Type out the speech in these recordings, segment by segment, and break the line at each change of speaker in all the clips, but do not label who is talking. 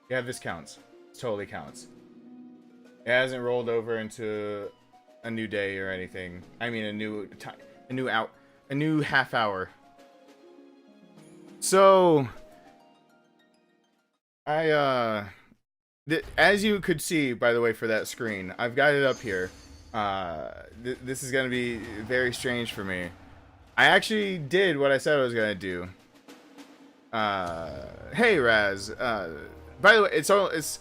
Yeah, this counts. This totally counts. It hasn't rolled over into a new day or anything. I mean, a new time, a new half hour. So, as you could see, by the way, for that screen, I've got it up here. This is gonna be very strange for me. I actually did what I said I was gonna do. Hey Raz. By the way, it's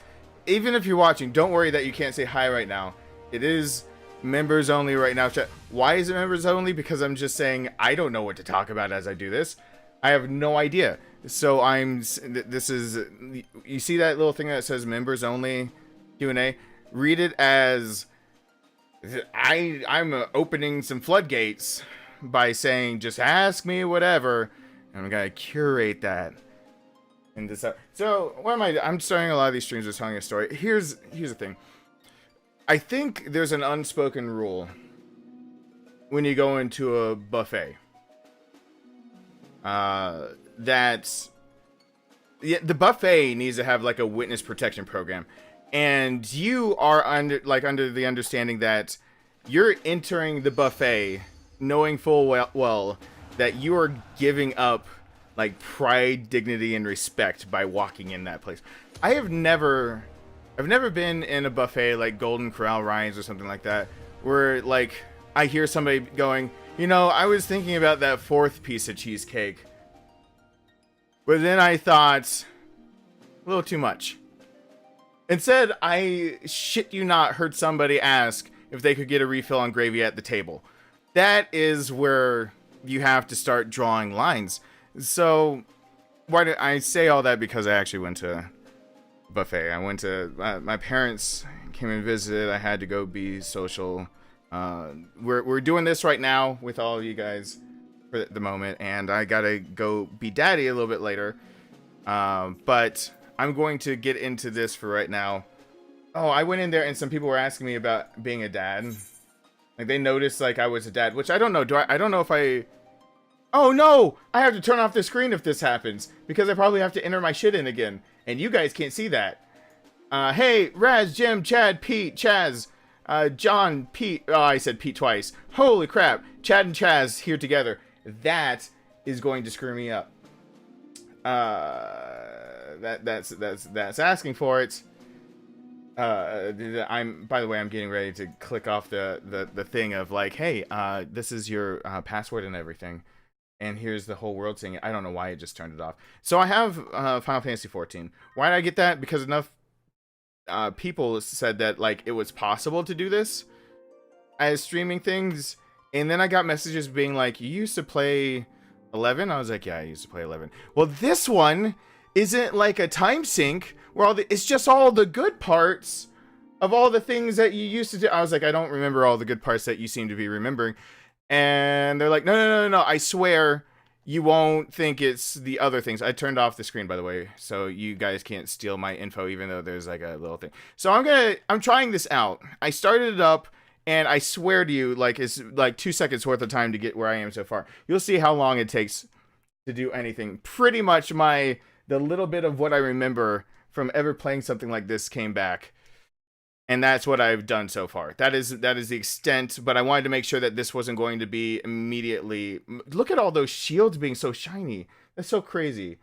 even if you're watching, don't worry that you can't say hi right now. It is members only right now. Why is it members only? Because I'm just saying I don't know what to talk about as I do this. I have no idea. So this is, you see that little thing that says members only Q&A? Read it as I'm opening some floodgates by saying just ask me whatever, and I'm gonna curate that. And this so what am I'm starting a lot of these streams with telling a story. Here's the thing. I think there's an unspoken rule when you go into a buffet. That the buffet needs to have like a witness protection program, and you are under the understanding that you're entering the buffet knowing full well that you are giving up like pride, dignity, and respect by walking in that place. I've never been in a buffet like Golden Corral, Ryan's, or something like that, where like I hear somebody going, you know, I was thinking about that fourth piece of cheesecake, but then I thought a little too much. Instead, I shit you not heard somebody ask if they could get a refill on gravy at the table. That is where you have to start drawing lines. So, why did I say all that? Because I actually went to a buffet. I went to, my parents came and visited. I had to go be social. We're doing this right now with all of you guys for the moment, and I gotta go be daddy a little bit later. But I'm going to get into this for right now. Oh, I went in there and some people were asking me about being a dad. Like they noticed like I was a dad, which I don't know. I don't know if I... Oh no! I have to turn off the screen if this happens, because I probably have to enter my shit in again, and you guys can't see that. Hey, Raz, Jim, Chad, Pete, Chaz, John, Pete. Oh, I said Pete twice. Holy crap! Chad and Chaz here together. That is going to screw me up. That's asking for it. By the way, I'm getting ready to click off the thing of like, hey, this is your password and everything. And here's the whole world saying it. I don't know why it just turned it off. So I have Final Fantasy 14. Why did I get that? Because enough people said that like it was possible to do this as streaming things. And then I got messages being like, you used to play 11? I was like, yeah, I used to play 11. Well, this one isn't like a time sync where it's just all the good parts of all the things that you used to do. I was like, I don't remember all the good parts that you seem to be remembering. And they're like, no, I swear you won't think it's the other things. I turned off the screen, by the way, so you guys can't steal my info, even though there's like a little thing. So I'm trying this out. I started it up, and I swear to you, like it's like 2 seconds worth of time to get where I am so far. You'll see how long it takes to do anything. Pretty much the little bit of what I remember from ever playing something like this came back. And that's what I've done so far. That is the extent, but I wanted to make sure that this wasn't going to be immediately... Look at all those shields being so shiny. That's so crazy.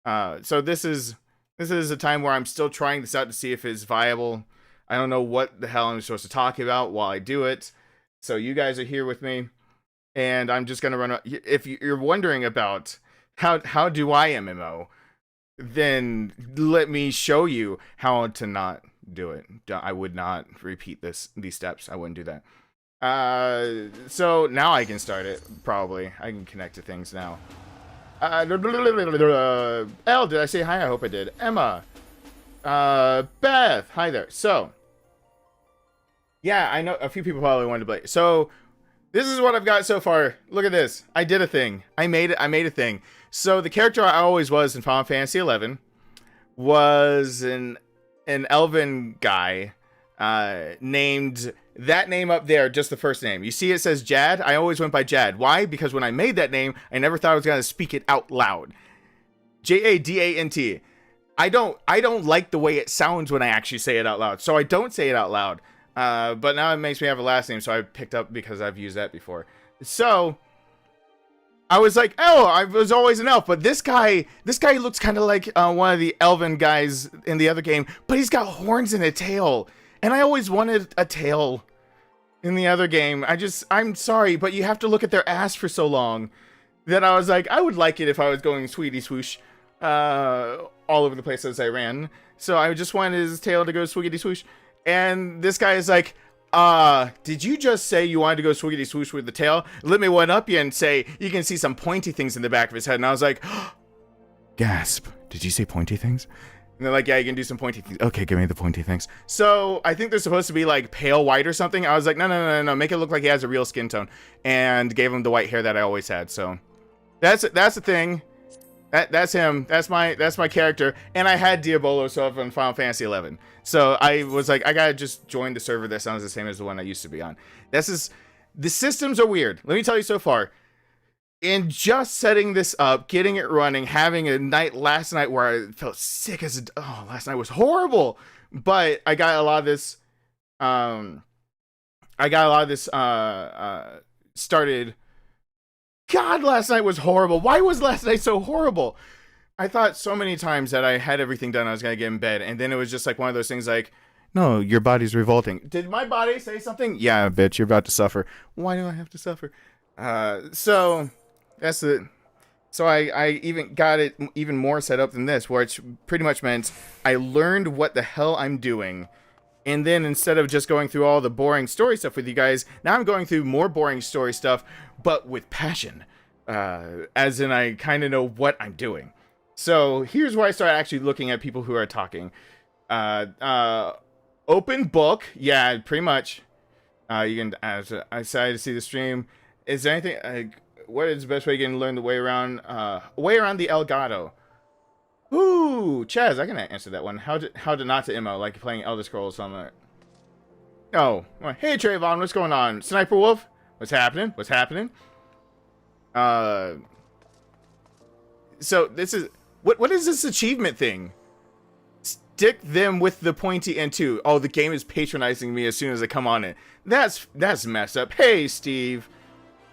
So this is a time where I'm still trying this out to see if it's viable. I don't know what the hell I'm supposed to talk about while I do it. So you guys are here with me. And I'm just going to run... If you're wondering about how do I MMO, then let me show you how to not do it. I would not repeat these steps. I wouldn't do that. So now I can start it. Probably I can connect to things now. L, did I say hi? I hope I did. Emma, Beth, hi there. So yeah, I know a few people probably wanted to play. So this is what I've got so far. Look at this. I did a thing. I made a thing. So the character I always was in Final Fantasy XI was an elven guy named that name up there, just the first name. You see it says Jad? I always went by Jad. Why? Because when I made that name, I never thought I was going to speak it out loud. Jadant. I don't like the way it sounds when I actually say it out loud. So I don't say it out loud. But now it makes me have a last name, so I picked up because I've used that before. So I was like, oh, I was always an elf, but this guy looks kind of like one of the elven guys in the other game, but he's got horns and a tail, and I always wanted a tail in the other game. I'm sorry, but you have to look at their ass for so long that I was like, I would like it if I was going sweetie swoosh all over the place as I ran. So I just wanted his tail to go swiggity swoosh, and this guy is like, did you just say you wanted to go swiggity swoosh with the tail? Let me one up you and say you can see some pointy things in the back of his head. And I was like, gasp, did you say pointy things? And they're like, yeah, you can do some pointy things. Okay, give me the pointy things. So I think they're supposed to be like pale white or something. I was like, no, make it look like he has a real skin tone, and gave him the white hair that I always had. So that's the thing. That's him. That's my character. And I had Diabolo so on Final Fantasy 11. So I was like, I gotta just join the server that sounds the same as the one I used to be on. The systems are weird. Let me tell you so far. In just setting this up, getting it running, having a night last night where I felt sick as last night was horrible. But I got a lot of this started. God, last night was horrible. Why was last night so horrible? I thought so many times that I had everything done, I was going to get in bed. And then it was just like one of those things like, no, your body's revolting. Did my body say something? Yeah, bitch, you're about to suffer. Why do I have to suffer? So that's it. So I even got it even more set up than this, which pretty much meant I learned what the hell I'm doing. And then instead of just going through all the boring story stuff with you guys, now I'm going through more boring story stuff, but with passion. As in, I kind of know what I'm doing. So here's where I start actually looking at people who are talking. Open book. Yeah, pretty much. You can, as I decided to see the stream. Is there anything, what is the best way to learn the way around the Elgato? Ooh, Chaz, I can answer that one. How to not to MMO, like playing Elder Scrolls on the... Oh, hey Trayvon, what's going on? Sniper Wolf, what's happening? So this is... What is this achievement thing? Stick them with the pointy end too. Oh, the game is patronizing me as soon as I come on it. That's messed up. Hey, Steve.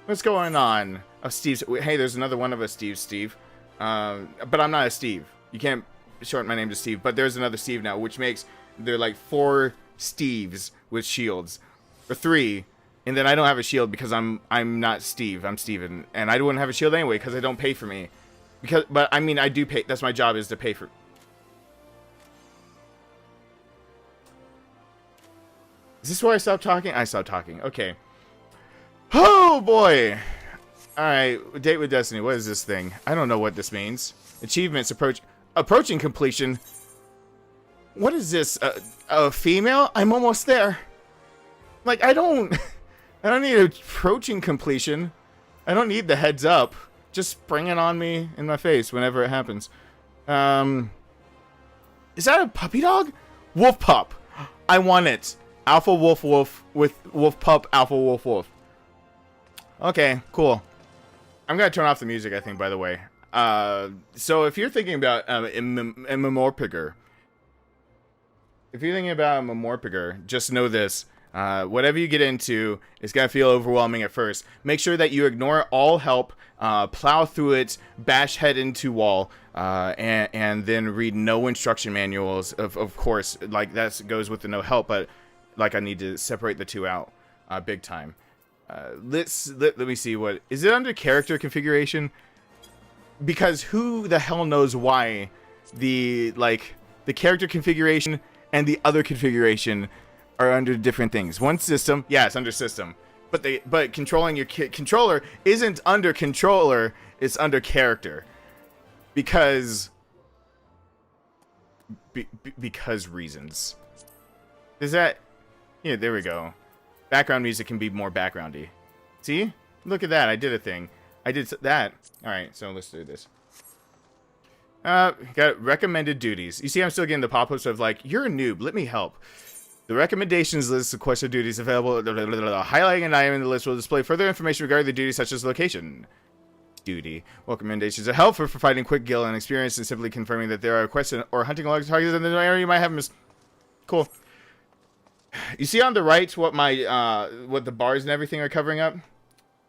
What's going on? Oh, Steve. Hey, there's another one of us, Steve. But I'm not a Steve. You can't shorten my name to Steve, but there's another Steve now, which makes there like 4 Steves with shields, or 3, and then I don't have a shield because I'm not Steve. I'm Steven, and I wouldn't have a shield anyway because I don't pay for me. But I mean, I do pay. That's my job, is to pay for. Is this where I stopped talking? I stopped talking. Okay. Oh boy. All right. Date with Destiny. What is this thing? I don't know what this means. Achievements approaching completion. What is this? A female? I'm almost there. Like, I don't need approaching completion. I don't need the heads up. Just bring it on me in my face whenever it happens. Is that a puppy dog? Wolf pup. I want it. Alpha wolf wolf with wolf pup alpha wolf wolf. Okay, cool. I'm gonna turn off the music, I think, by the way. So if you're thinking about MMORPG, just know this. Whatever you get into, it's gonna feel overwhelming at first. Make sure that you ignore all help, plow through it, bash head into wall, and then read no instruction manuals. Of course, like that goes with the no help, but like I need to separate the two out, big time. Let me see, what is it under character configuration? Because who the hell knows why the character configuration and the other configuration are under different things. One system, yeah, it's under system, but controlling your controller isn't under controller, it's under character, because reasons. Is that, yeah, there we go. Background music can be more backgroundy. See, look at that, I did a thing. I did that. All right, so let's do this. Got recommended duties. You see, I'm still getting the pop-ups of like, you're a noob, let me help. The recommendations list of quest duties available. Highlighting an item in the list will display further information regarding the duties, such as location. duty. Welcome recommendations are helpful for providing quick gil and experience and simply confirming that there are quests or hunting large targets in the area you might have missed. Cool. You see on the right what my what the bars and everything are covering up?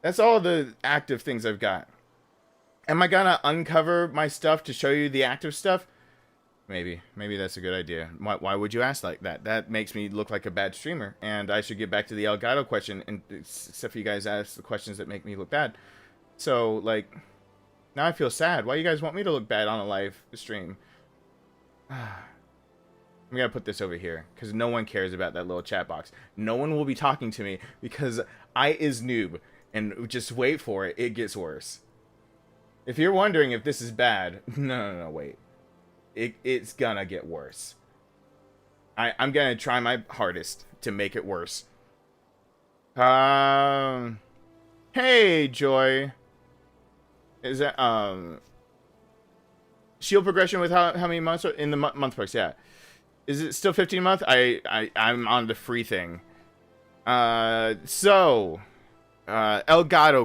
That's all the active things I've got. Am I gonna uncover my stuff to show you the active stuff? Maybe that's a good idea. Why would you ask like that? That makes me look like a bad streamer, and I should get back to the Elgato question, and except for you guys ask the questions that make me look bad. So, like, now I feel sad. Why you guys want me to look bad on a live stream? I'm gonna put this over here, because no one cares about that little chat box. No one will be talking to me, because I is noob, and just wait for it, it gets worse. If you're wondering if this is bad, no, wait. It's gonna get worse. I'm gonna try my hardest to make it worse. Hey, Joy. Is that, shield progression with how many months in the month price? Yeah. Is it still 15 month? I'm on the free thing. Elgato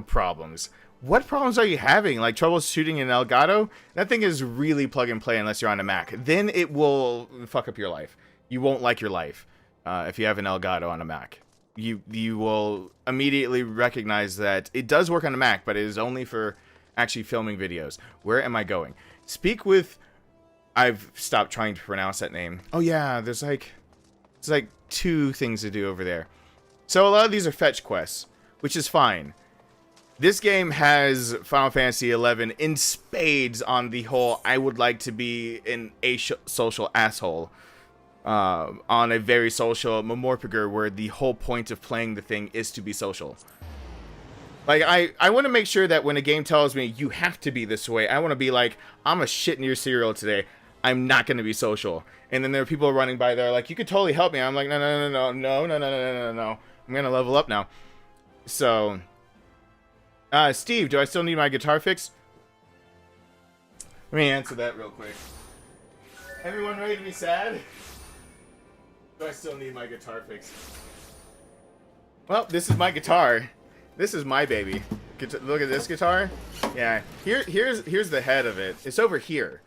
problems. What problems are you having? Like troubleshooting in Elgato? That thing is really plug and play unless you're on a Mac. Then it will fuck up your life. You won't like your life if you have an Elgato on a Mac. You will immediately recognize that it does work on a Mac, but it is only for actually filming videos. Where am I going? Speak with... I've stopped trying to pronounce that name. Oh yeah, there's like 2 things to do over there. So a lot of these are fetch quests, which is fine. This game has Final Fantasy XI in spades on the whole I would like to be an asocial asshole. On a very social Memorpiger where the whole point of playing the thing is to be social. Like, I want to make sure that when a game tells me you have to be this way, I want to be like, I'm a shit in your cereal today. I'm not going to be social. And then there are people running by there like, you could totally help me. I'm like, no. I'm going to level up now. So... Steve, do I still need my guitar fixed? Let me answer that real quick. Everyone ready to be sad? Do I still need my guitar fixed? Well, this is my guitar. This is my baby. Look at this guitar. Yeah, here's the head of it. It's over here,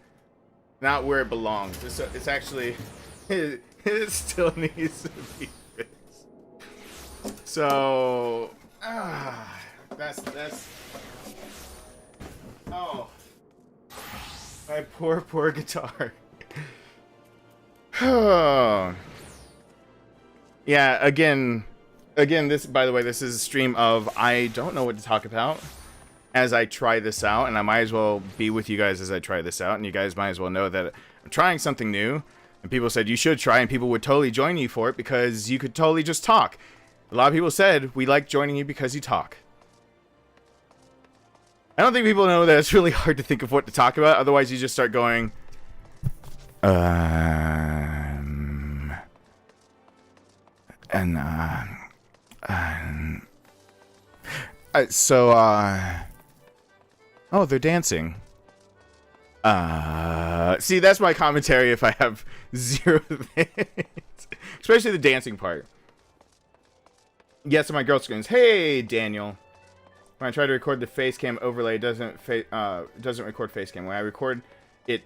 not where it belongs. It's actually it still needs to be fixed. So. That's oh, my poor guitar. Yeah, again, this, by the way, this is a stream of I don't know what to talk about as I try this out, and I might as well be with you guys as I try this out, and you guys might as well know that I'm trying something new, and people said you should try, and people would totally join you for it because you could totally just talk. A lot of people said we like joining you because you talk. I don't think people know that it's really hard to think of what to talk about. Otherwise, you just start going, oh, they're dancing. See, that's my commentary if I have 0 things. Especially the dancing part. Yes, my girl screams, hey, Daniel. When I try to record the face cam overlay, it doesn't record face cam. When I record it,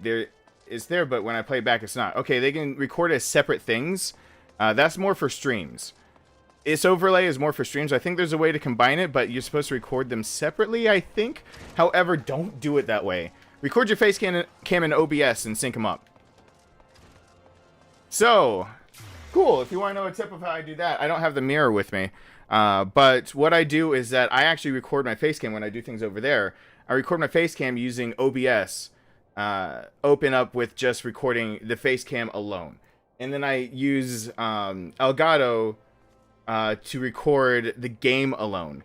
it's there, but when I play back, it's not. Okay, they can record as separate things. That's more for streams. This overlay is more for streams. I think there's a way to combine it, but you're supposed to record them separately, I think. However, don't do it that way. Record your face cam in OBS and sync them up. So, cool. If you want to know a tip of how I do that, I don't have the mirror with me. But what I do is that I actually record my face cam when I do things over there. I record my face cam using OBS, open up with just recording the face cam alone. And then I use Elgato to record the game alone.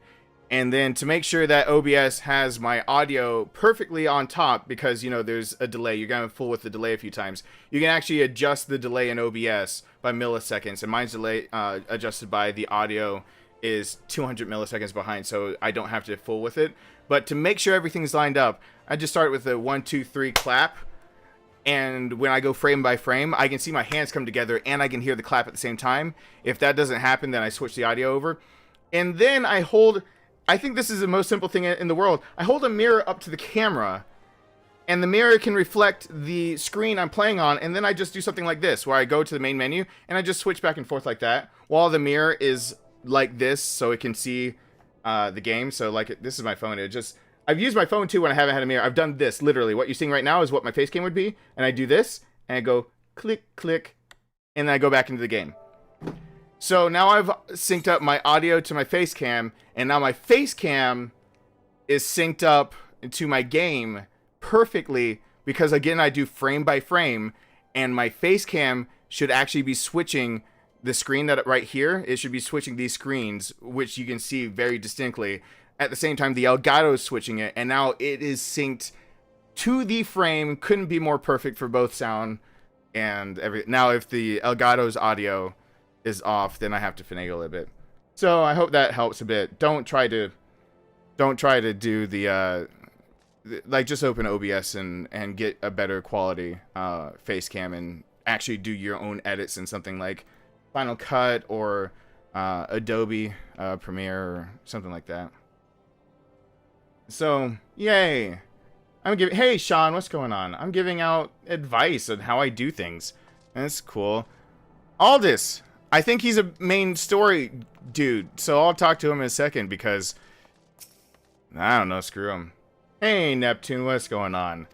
And then to make sure that OBS has my audio perfectly on top, because, you know, there's a delay. You're going to fool with the delay a few times. You can actually adjust the delay in OBS by milliseconds. And mine's delay adjusted by the audio is 200 milliseconds behind, so I don't have to fool with it. But to make sure everything's lined up, I just start with a 1, 2, 3 clap. And when I go frame by frame, I can see my hands come together and I can hear the clap at the same time. If that doesn't happen, then I switch the audio over. And then I hold I think this is the most simple thing in the world. I hold a mirror up to the camera, and the mirror can reflect the screen I'm playing on, and then I just do something like this, where I go to the main menu, and I just switch back and forth like that, while the mirror is like this, so it can see the game. So, like, this is my phone. I've used my phone, too, when I haven't had a mirror. I've done this, literally. What you're seeing right now is what my face cam would be, and I do this, and I go click, click, and then I go back into the game. So, now I've synced up my audio to my face cam, and now my face cam is synced up to my game perfectly, because again I do frame by frame, and my face cam should actually be switching the screen that right here. It should be switching these screens, which you can see very distinctly. At the same time, the Elgato is switching it, and now it is synced to the frame. Couldn't be more perfect for both sound and everything. Now if the Elgato's audio is off, then I have to finagle a bit. So I hope that helps a bit. Don't try to do the like, just open OBS and get a better quality face cam and actually do your own edits in something like Final Cut or Adobe Premiere or something like that. So, yay. Hey Sean, what's going on? I'm giving out advice on how I do things. That's cool. Aldous, I think he's a main story dude, so I'll talk to him in a second, because I don't know, screw him. Hey, Neptune, what's going on?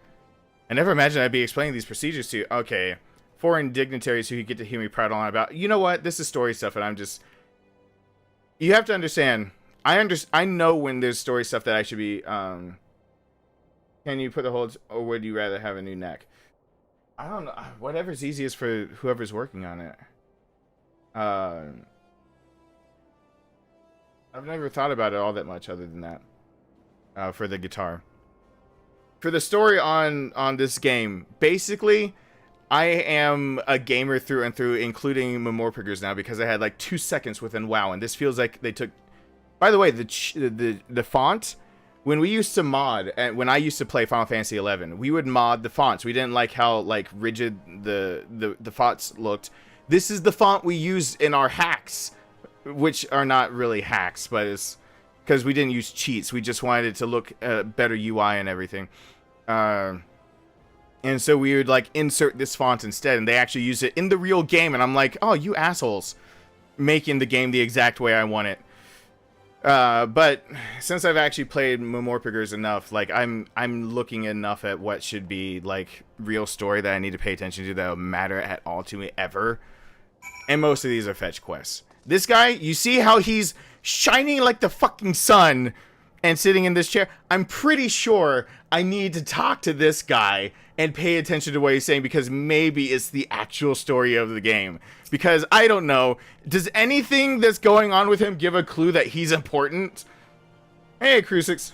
I never imagined I'd be explaining these procedures to you. Okay, foreign dignitaries who get to hear me prattle on about. You know what? This is story stuff, and I'm just... You have to understand. I know when there's story stuff that I should be... Can you put the holds, or would you rather have a new neck? I don't know. Whatever's easiest for whoever's working on it. I've never thought about it all that much other than that. For the guitar. For the story on this game, basically, I am a gamer through and through, including Memorpickers now, because I had like 2 seconds within WoW, and this feels like they took... By the way, the font, when we used to mod, and when I used to play Final Fantasy XI, we would mod the fonts. We didn't like how like rigid the fonts looked. This is the font we use in our hacks, which are not really hacks, but it's because we didn't use cheats. We just wanted it to look better UI and everything. And so we would like insert this font instead, and they actually use it in the real game, and I'm like, oh, you assholes, making the game the exact way I want it. But since I've actually played Memorpickers enough, like I'm looking enough at what should be like real story that I need to pay attention to that will matter at all to me ever. And most of these are fetch quests. This guy, you see how he's shining like the fucking sun and sitting in this chair? I'm pretty sure I need to talk to this guy and pay attention to what he's saying, because maybe it's the actual story of the game. Because I don't know, does anything that's going on with him give a clue that he's important? Hey, Crucix.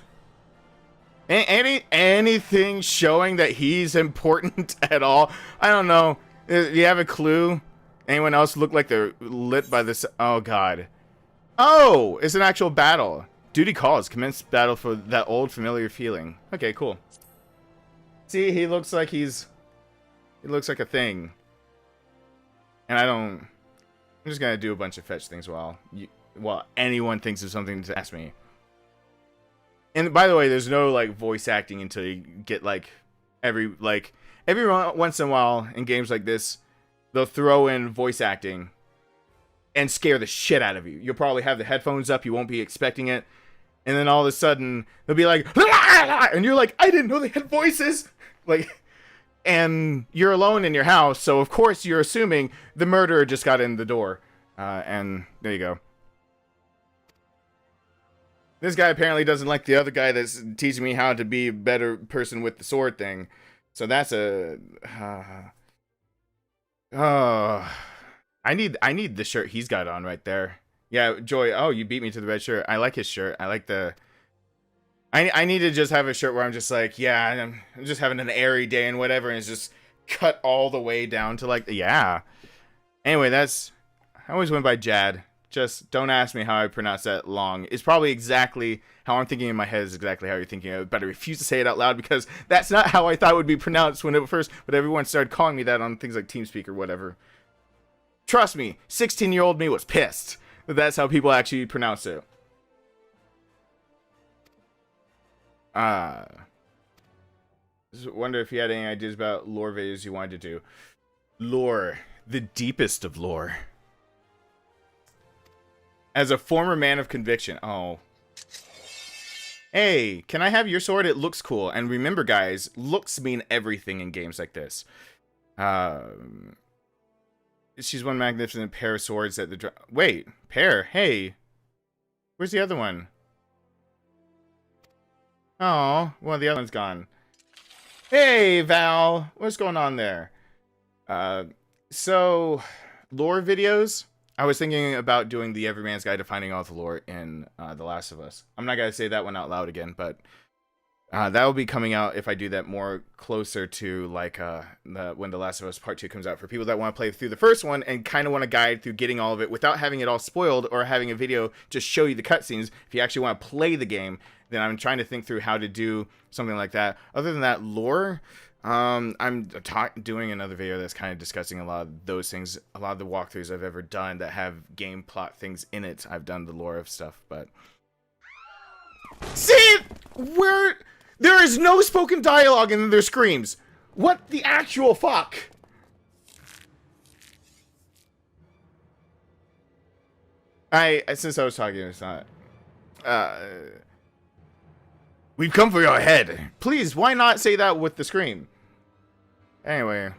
Anything showing that he's important at all? I don't know. Do you have a clue? Anyone else look like they're lit by this? Oh, God. Oh, it's an actual battle. Duty calls. Commence battle for that old familiar feeling. Okay, cool. See, he looks like he looks like a thing. And I'm just gonna do a bunch of fetch things while anyone thinks of something to ask me. And by the way, there's no like voice acting until you get like every once in a while in games like this, they'll throw in voice acting and scare the shit out of you. You'll probably have the headphones up, you won't be expecting it, and then all of a sudden they'll be like, and you're like, I didn't know they had voices. Like, and you're alone in your house, so of course you're assuming the murderer just got in the door. And there you go. This guy apparently doesn't like the other guy that's teaching me how to be a better person with the sword thing. So that's a... I need the shirt he's got on right there. Yeah, Joy. Oh, you beat me to the red shirt. I like his shirt. I like the... I need to just have a shirt where I'm just like, yeah, I'm just having an airy day and whatever, and it's just cut all the way down to like, yeah. Anyway, that's... I always went by Jad. Just don't ask me how I pronounce that long. It's probably exactly how I'm thinking in my head is exactly how you're thinking of it, but I refuse to say it out loud because that's not how I thought it would be pronounced when it first, but everyone started calling me that on things like TeamSpeak or whatever. Trust me, 16-year-old me was pissed that that's how people actually pronounce it. Uh, just wonder if you had any ideas about lore videos you wanted to do. Lore. The deepest of lore. As a former man of conviction. Oh. Hey, can I have your sword? It looks cool. And remember, guys, looks mean everything in games like this. She's one magnificent pair of swords at the... Wait, pair? Hey. Where's the other one? Oh, well, the other one's gone. Hey, Val. What's going on there? So, lore videos. I was thinking about doing the Everyman's Guide to Finding All the Lore in The Last of Us. I'm not going to say that one out loud again, but that will be coming out if I do that more closer to like when The Last of Us Part 2 comes out, for people that want to play through the first one and kind of want to guide through getting all of it without having it all spoiled or having a video just show you the cutscenes. If you actually want to play the game, then I'm trying to think through how to do something like that. Other than that, lore... I'm doing another video that's kind of discussing a lot of those things, a lot of the walkthroughs I've ever done that have game plot things in it. I've done the lore of stuff, but... See? There is no spoken dialogue and there's screams. What the actual fuck? Since I was talking, it's not... We've come for your head. Please, why not say that with the scream? Anyway.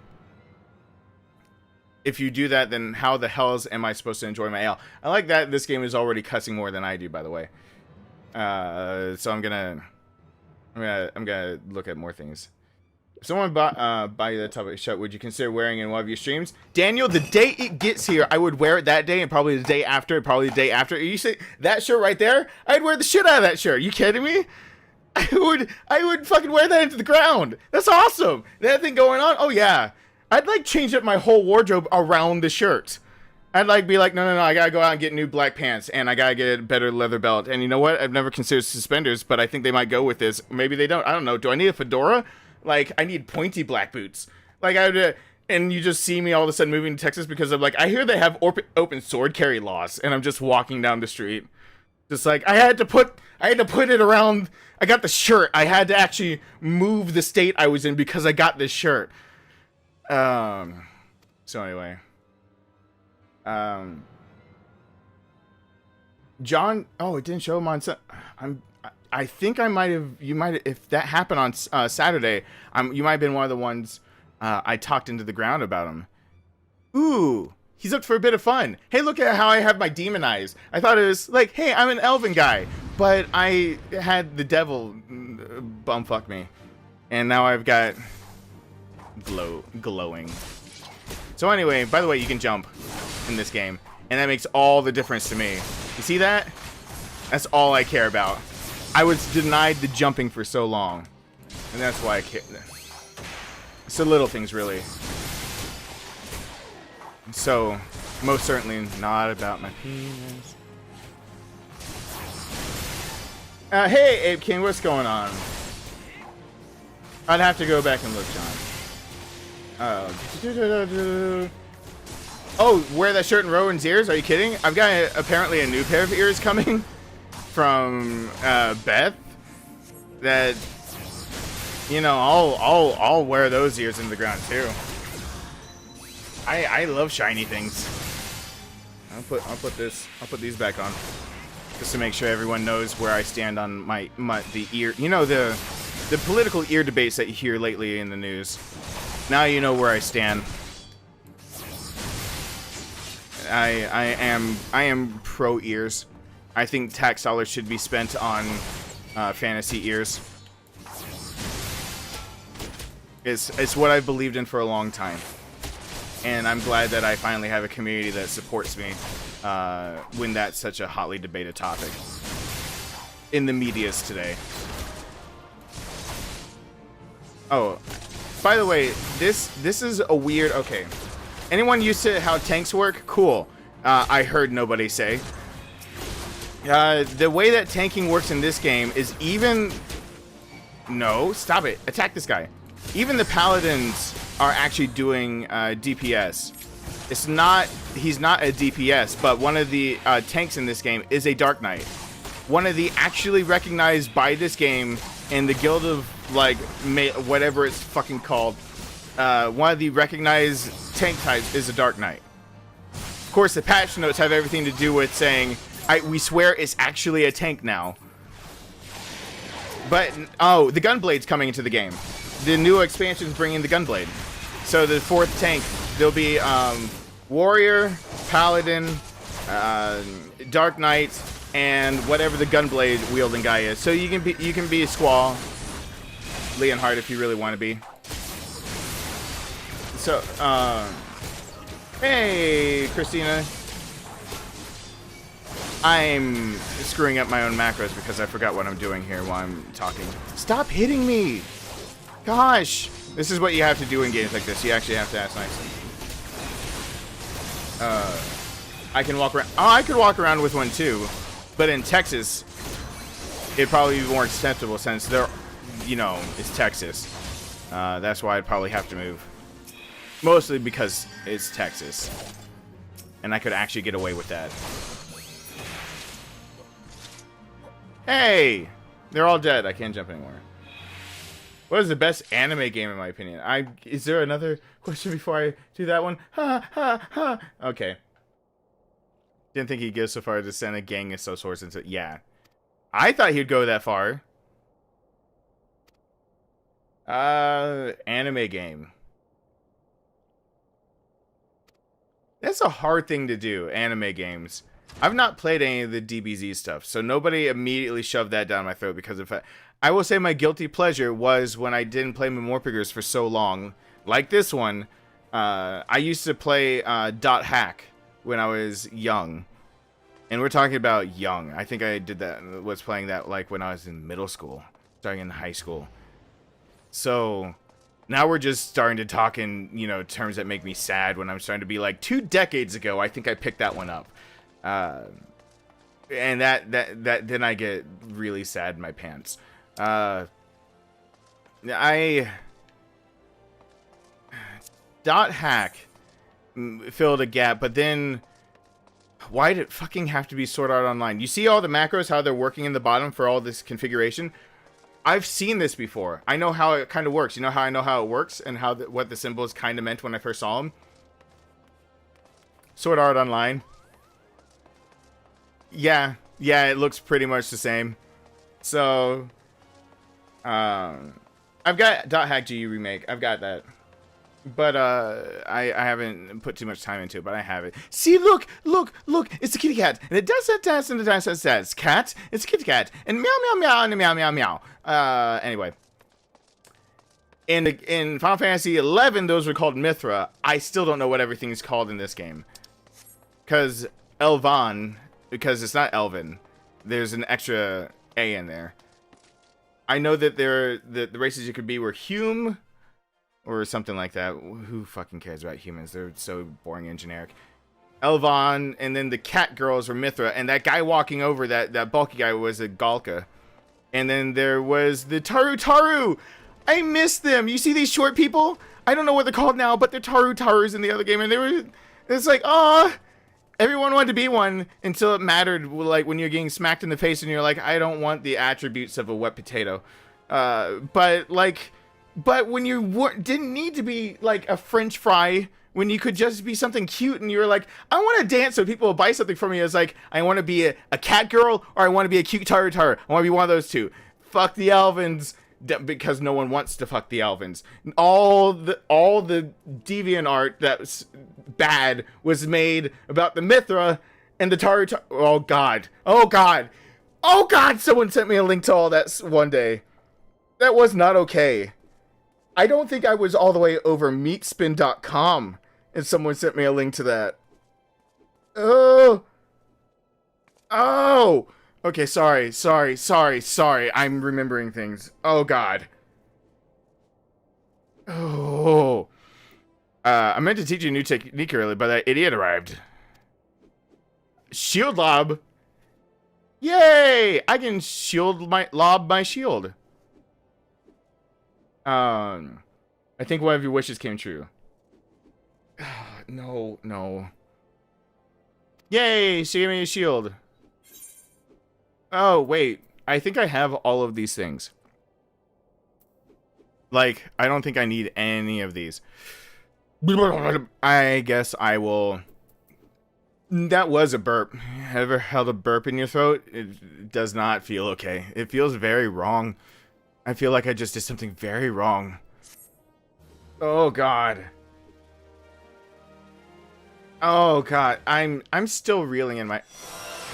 If you do that, then how the hells am I supposed to enjoy my ale? I like that this game is already cussing more than I do, by the way. So I'm gonna look at more things. If someone buy you that topic shut, would you consider wearing it in one of your streams? Daniel, the day it gets here, I would wear it that day and probably the day after, probably the day after. You say that shirt right there? I'd wear the shit out of that shirt. You kidding me? I would fucking wear that into the ground. That's awesome. That thing going on. Oh yeah. I'd like change up my whole wardrobe around the shirt. I'd like be like, no, I gotta go out and get new black pants, and I gotta get a better leather belt. And you know what? I've never considered suspenders, but I think they might go with this. Maybe they don't. I don't know. Do I need a fedora? Like, I need pointy black boots. Like, and you just see me all of a sudden moving to Texas because I'm like, I hear they have open sword carry laws, and I'm just walking down the street. Just like, I had to put it around. I got the shirt. I had to actually move the state I was in because I got this shirt. So anyway. John, oh, it didn't show him on I think I might have, if that happened on Saturday, you might have been one of the ones I talked into the ground about him. Ooh, he's up for a bit of fun. Hey, look at how I have my demon eyes. I thought it was like, hey, I'm an elven guy, but I had the devil bumfuck me. And now I've got glowing. So anyway, by the way, you can jump in this game, and that makes all the difference to me. You see that? That's all I care about. I was denied the jumping for so long, and that's why I care. It's the little things, really. So, most certainly not about my penis. Hey, Abe King, what's going on? I'd have to go back and look, John. Oh, wear that shirt and Rowan's ears? Are you kidding? I've got apparently a new pair of ears coming from Beth. That, you know, I'll wear those ears in the ground too. I love shiny things. I'll put these back on just to make sure everyone knows where I stand on the ear. You know, the political ear debates that you hear lately in the news. Now you know where I stand. I am pro ears. I think tax dollars should be spent on fantasy ears. It's what I've believed in for a long time, and I'm glad that I finally have a community that supports me when that's such a hotly debated topic in the medias today. Oh, by the way, this is a weird. Okay, anyone used to how tanks work? Cool. I heard nobody say. The way that tanking works in this game is even... No, stop it. Attack this guy. Even the paladins are actually doing DPS. It's not... He's not a DPS, but one of the tanks in this game is a Dark Knight. One of the actually recognized by this game in the Guild of, like, whatever it's fucking called, one of the recognized tank types is a Dark Knight. Of course, the patch notes have everything to do with saying, we swear it's actually a tank now. But, oh, the Gunblade's coming into the game. The new expansion's bringing the Gunblade. So the 4th tank, there'll be Warrior, Paladin, Dark Knight, and whatever the Gunblade wielding guy is. So you can be a Squall, Leonhardt if you really want to be. So, hey, Christina. I'm screwing up my own macros because I forgot what I'm doing here while I'm talking. Stop hitting me! Gosh! This is what you have to do in games like this. You actually have to ask nicely. I can walk around. Oh, I could walk around with one too. But in Texas, it'd probably be more acceptable since they're, you know, it's Texas. That's why I'd probably have to move. Mostly because it's Texas. And I could actually get away with that. Hey! They're all dead. I can't jump anymore. What is the best anime game in my opinion? Is there another question before I do that one? Ha ha ha! Okay. Didn't think he'd go so far to send a gang of swords into... Yeah. I thought he'd go that far. Anime game. That's a hard thing to do, anime games. I've not played any of the DBZ stuff, so nobody immediately shoved that down my throat because of it. I will say my guilty pleasure was when I didn't play MMORPGs for so long. Like this one, I used to play Dot Hack when I was young. And we're talking about young. I think I was playing that like when I was in middle school, starting in high school. So now we're just starting to talk in, you know, terms that make me sad when I'm starting to be like 2 decades ago, I think I picked that one up. And that then I get really sad in my pants. Dot Hack filled a gap, but then why did it fucking have to be Sword Art Online? You see all the macros, how they're working in the bottom for all this configuration? I've seen this before. I know how it kind of works. You know how I know how it works and how what the symbols kind of meant when I first saw them? Sword Art Online. Yeah, it looks pretty much the same. So, I've got Dot Hack GU Remake. I've got that. But, I haven't put too much time into it, but I have it. See, look, it's a kitty cat. And it does that dance, and it does that cat. It's a kitty cat. And meow, meow, meow, and meow, meow, meow. Anyway. In Final Fantasy XI, those were called Mithra. I still don't know what everything's called in this game. Because because it's not Elven. There's an extra A in there. I know that the races you could be were Hume or something like that. Who fucking cares about humans? They're so boring and generic. Elvon, and then the cat girls were Mithra, and that guy walking over, that bulky guy, was a Galka. And then there was the Taru. I miss them. You see these short people? I don't know what they're called now, but they're Tarus in the other game, and it's like, oh. Everyone wanted to be one until it mattered, like when you're getting smacked in the face and you're like, I don't want the attributes of a wet potato. But when you didn't need to be like a French fry, when you could just be something cute and you were like, I want to dance so people will buy something from me. It's like, I want to be a cat girl or I want to be a cute Taru. I want to be one of those two. Fuck the Elvins. Because no one wants to fuck the Elvins. All the deviant art that's bad was made about the Mithra and the Taru. Oh god. Someone sent me a link to all that one day. That was not okay. I don't think I was all the way over meatspin.com and someone sent me a link to that. Oh. Okay, sorry. I'm remembering things. Oh, God. Oh. I meant to teach you a new technique earlier, but that idiot arrived. Shield lob. Yay! I can lob my shield. I think one of your wishes came true. No. Yay! She gave me a shield. Oh, wait. I think I have all of these things. Like, I don't think I need any of these. I guess I will. That was a burp. Ever held a burp in your throat? It does not feel okay. It feels very wrong. I feel like I just did something very wrong. Oh God. Oh God. I'm still reeling in my.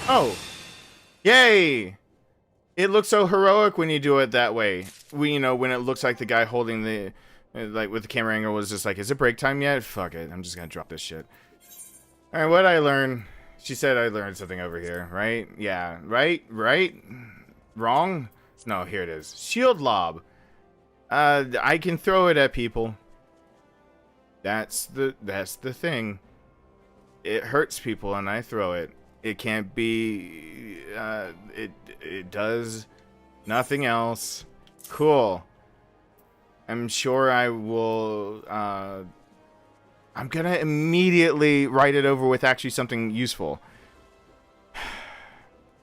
Oh. Yay! It looks so heroic when you do it that way. You know, when it looks like the guy holding the, like, with the camera angle was just like, is it break time yet? Fuck it. I'm just gonna drop this shit. Alright, what'd I learn? She said I learned something over here, right? Yeah, right? Wrong? No, here it is. Shield lob. I can throw it at people. That's the thing. It hurts people and I throw it. It can't be, it does nothing else. Cool. I'm sure I will, I'm gonna immediately write it over with actually something useful.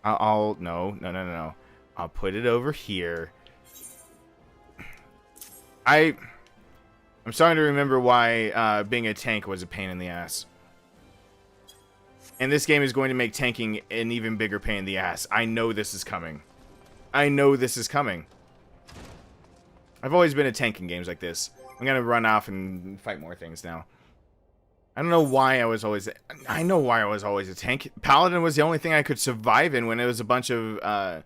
No. I'll put it over here. I'm starting to remember why, being a tank was a pain in the ass. And this game is going to make tanking an even bigger pain in the ass. I know this is coming. I know this is coming. I've always been a tank in games like this. I'm gonna run off and fight more things now. I don't know why I was always... I know why I was always a tank. Paladin was the only thing I could survive in when it was a bunch of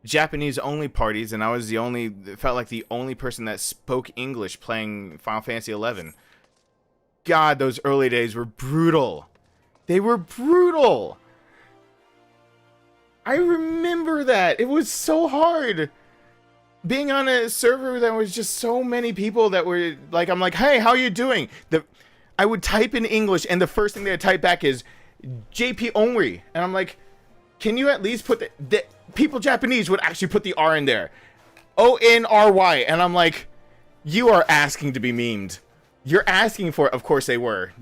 Japanese-only parties, and I was the only... felt like the only person that spoke English playing Final Fantasy XI. God, those early days were brutal. They were brutal. I remember that. It was so hard. Being on a server that was just so many people that were like, I'm like, hey, how you doing? I would type in English and the first thing they would type back is JP Onry. And I'm like, can you at least put the people Japanese would actually put the R in there. ONRY. And I'm like, you are asking to be memed. You're asking for it. Of course they were.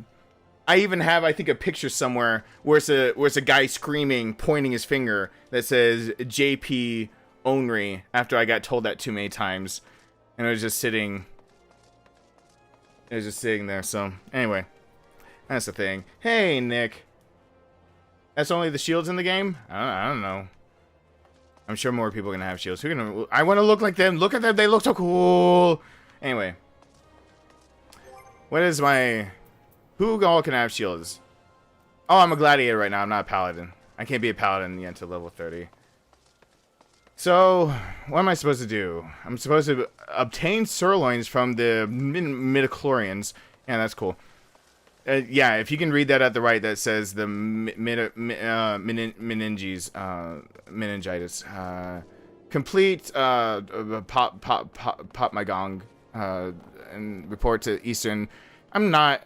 I even have, I think, a picture somewhere where it's a guy screaming, pointing his finger that says JP Onry after I got told that too many times. And it was just sitting there. So, anyway. That's the thing. Hey, Nick. That's only the shields in the game? I don't know. I'm sure more people are going to have shields. I want to look like them. Look at them. They look so cool. Anyway. What is my... Who all can have shields? Oh, I'm a gladiator right now. I'm not a paladin. I can't be a paladin yet until level 30. So, what am I supposed to do? I'm supposed to obtain sirloins from the midichlorians. Yeah, that's cool. Yeah, if you can read that at the right, that says the meningitis. Complete pop my gong and report to Eastern. I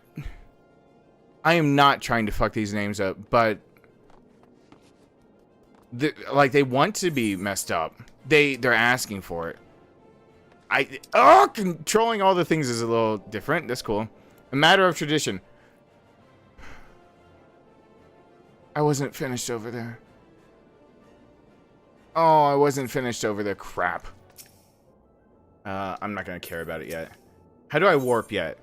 am not trying to fuck these names up, but like they want to be messed up. They're asking for it. Controlling all the things is a little different. That's cool. A matter of tradition. I wasn't finished over there. Oh, I wasn't finished over there. Crap. I'm not gonna care about it yet. How do I warp yet?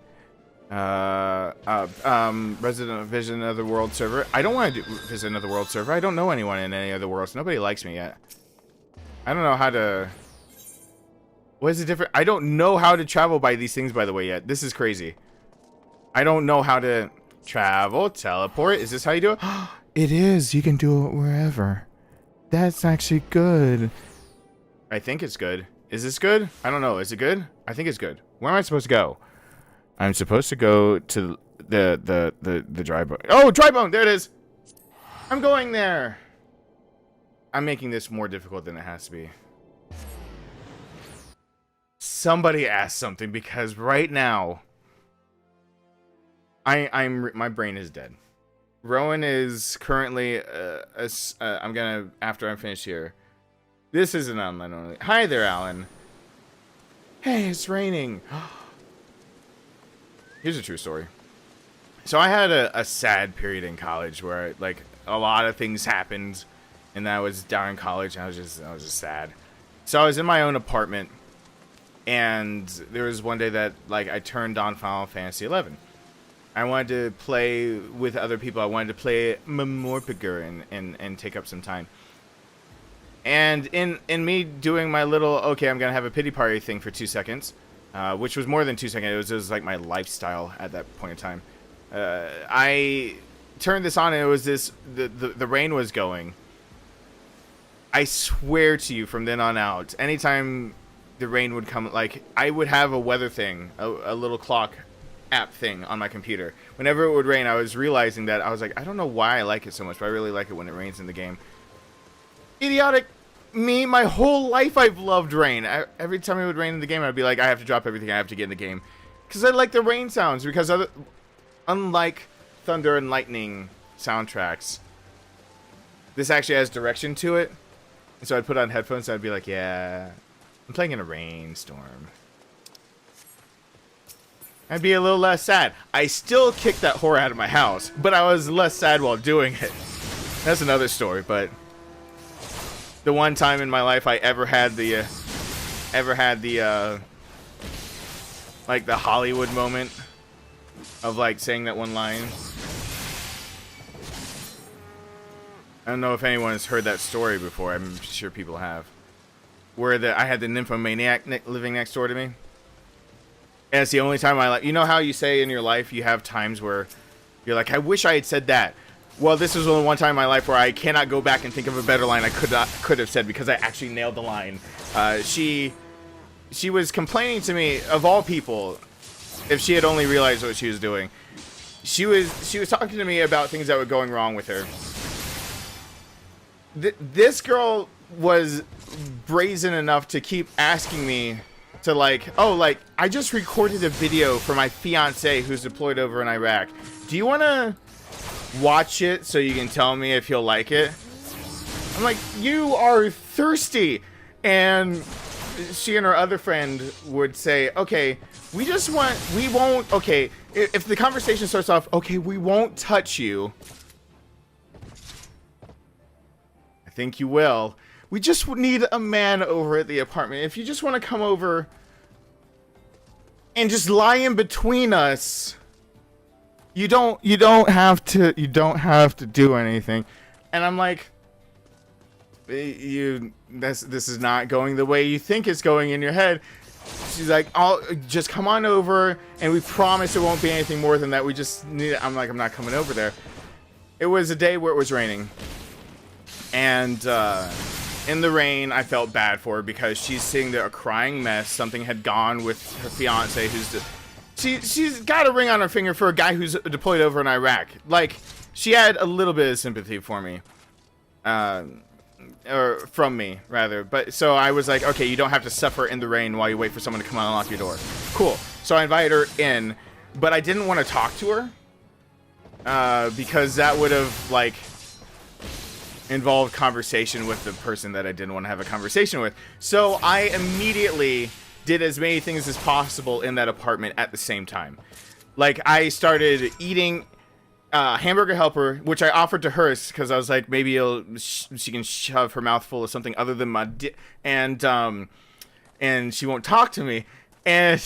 Resident Vision Another World server. I don't want to visit another world server. I don't know anyone in any other worlds. Nobody likes me yet. I don't know how to... What is the difference? I don't know how to travel by these things, by the way, yet. This is crazy. I don't know how to travel, teleport. Is this how you do it? It is. You can do it wherever. That's actually good. I think it's good. Is this good? I don't know. Is it good? I think it's good. Where am I supposed to go? I'm supposed to go to the dry bone. Oh, dry bone! There it is! I'm going there! I'm making this more difficult than it has to be. Somebody ask something, because right now... my brain is dead. Rowan is currently... I'm gonna... After I'm finished here... This isn't online only. Hi there, Alan. Hey, it's raining. Here's a true story. So I had a sad period in college where like a lot of things happened, and I was down in college and I was just sad. So I was in my own apartment, And there was one day that like I turned on Final Fantasy XI. I wanted to play with other people. I wanted to play MMO and take up some time. And in me doing my little, okay, I'm going to have a pity party thing for 2 seconds, which was more than 2 seconds. It was like my lifestyle at that point in time. I turned this on and it was this, the rain was going. I swear to you from then on out, anytime the rain would come, like I would have a weather thing, a little clock app thing on my computer. Whenever it would rain, I was realizing that I was like, I don't know why I like it so much, but I really like it when it rains in the game. Idiotic me, my whole life I've loved rain. Every time it would rain in the game, I'd be like, I have to drop everything, I have to get in the game. Because I like the rain sounds, because unlike thunder and lightning soundtracks, this actually has direction to it. And so I'd put on headphones and I'd be like, yeah, I'm playing in a rainstorm. I'd be a little less sad. I still kicked that whore out of my house, but I was less sad while doing it. That's another story, but the one time in my life I ever had the like the Hollywood moment of like saying that one line. I don't know if anyone has heard that story before. I'm sure people have. Where I had the nymphomaniac living next door to me. And it's the only time I like. You know how you say in your life you have times where you're like, I wish I had said that. Well, this was the one time in my life where I cannot go back and think of a better line I could have said because I actually nailed the line. She was complaining to me, of all people, if she had only realized what she was doing. She was talking to me about things that were going wrong with her. This girl was brazen enough to keep asking me to like, oh, like, I just recorded a video for my fiance who's deployed over in Iraq. Do you want to watch it so you can tell me if you'll like it? I'm like, you are thirsty. And she and her other friend would say, okay, we won't, okay, if the conversation starts off, okay, we won't touch you. I think you will. We just need a man over at the apartment. If you just want to come over and just lie in between us, you don't have to do anything. And I'm like, this is not going the way you think it's going in your head. She's like, "I'll just come on over, and we promise it won't be anything more than that. We just need." I'm like, I'm not coming over there. It was a day where it was raining, and in the rain, I felt bad for her because she's sitting there a crying mess. Something had gone with her fiance, she's got a ring on her finger for a guy who's deployed over in Iraq. Like, she had a little bit of sympathy for me. Or from me, rather. But so I was like, okay, you don't have to suffer in the rain while you wait for someone to come and unlock your door. Cool. So I invited her in, but I didn't want to talk to her because that would have like involved conversation with the person that I didn't want to have a conversation with. So I immediately did as many things as possible in that apartment at the same time. Like, I started eating hamburger helper, which I offered to her because I was like, maybe she can shove her mouth full of something other than my and she won't talk to me. And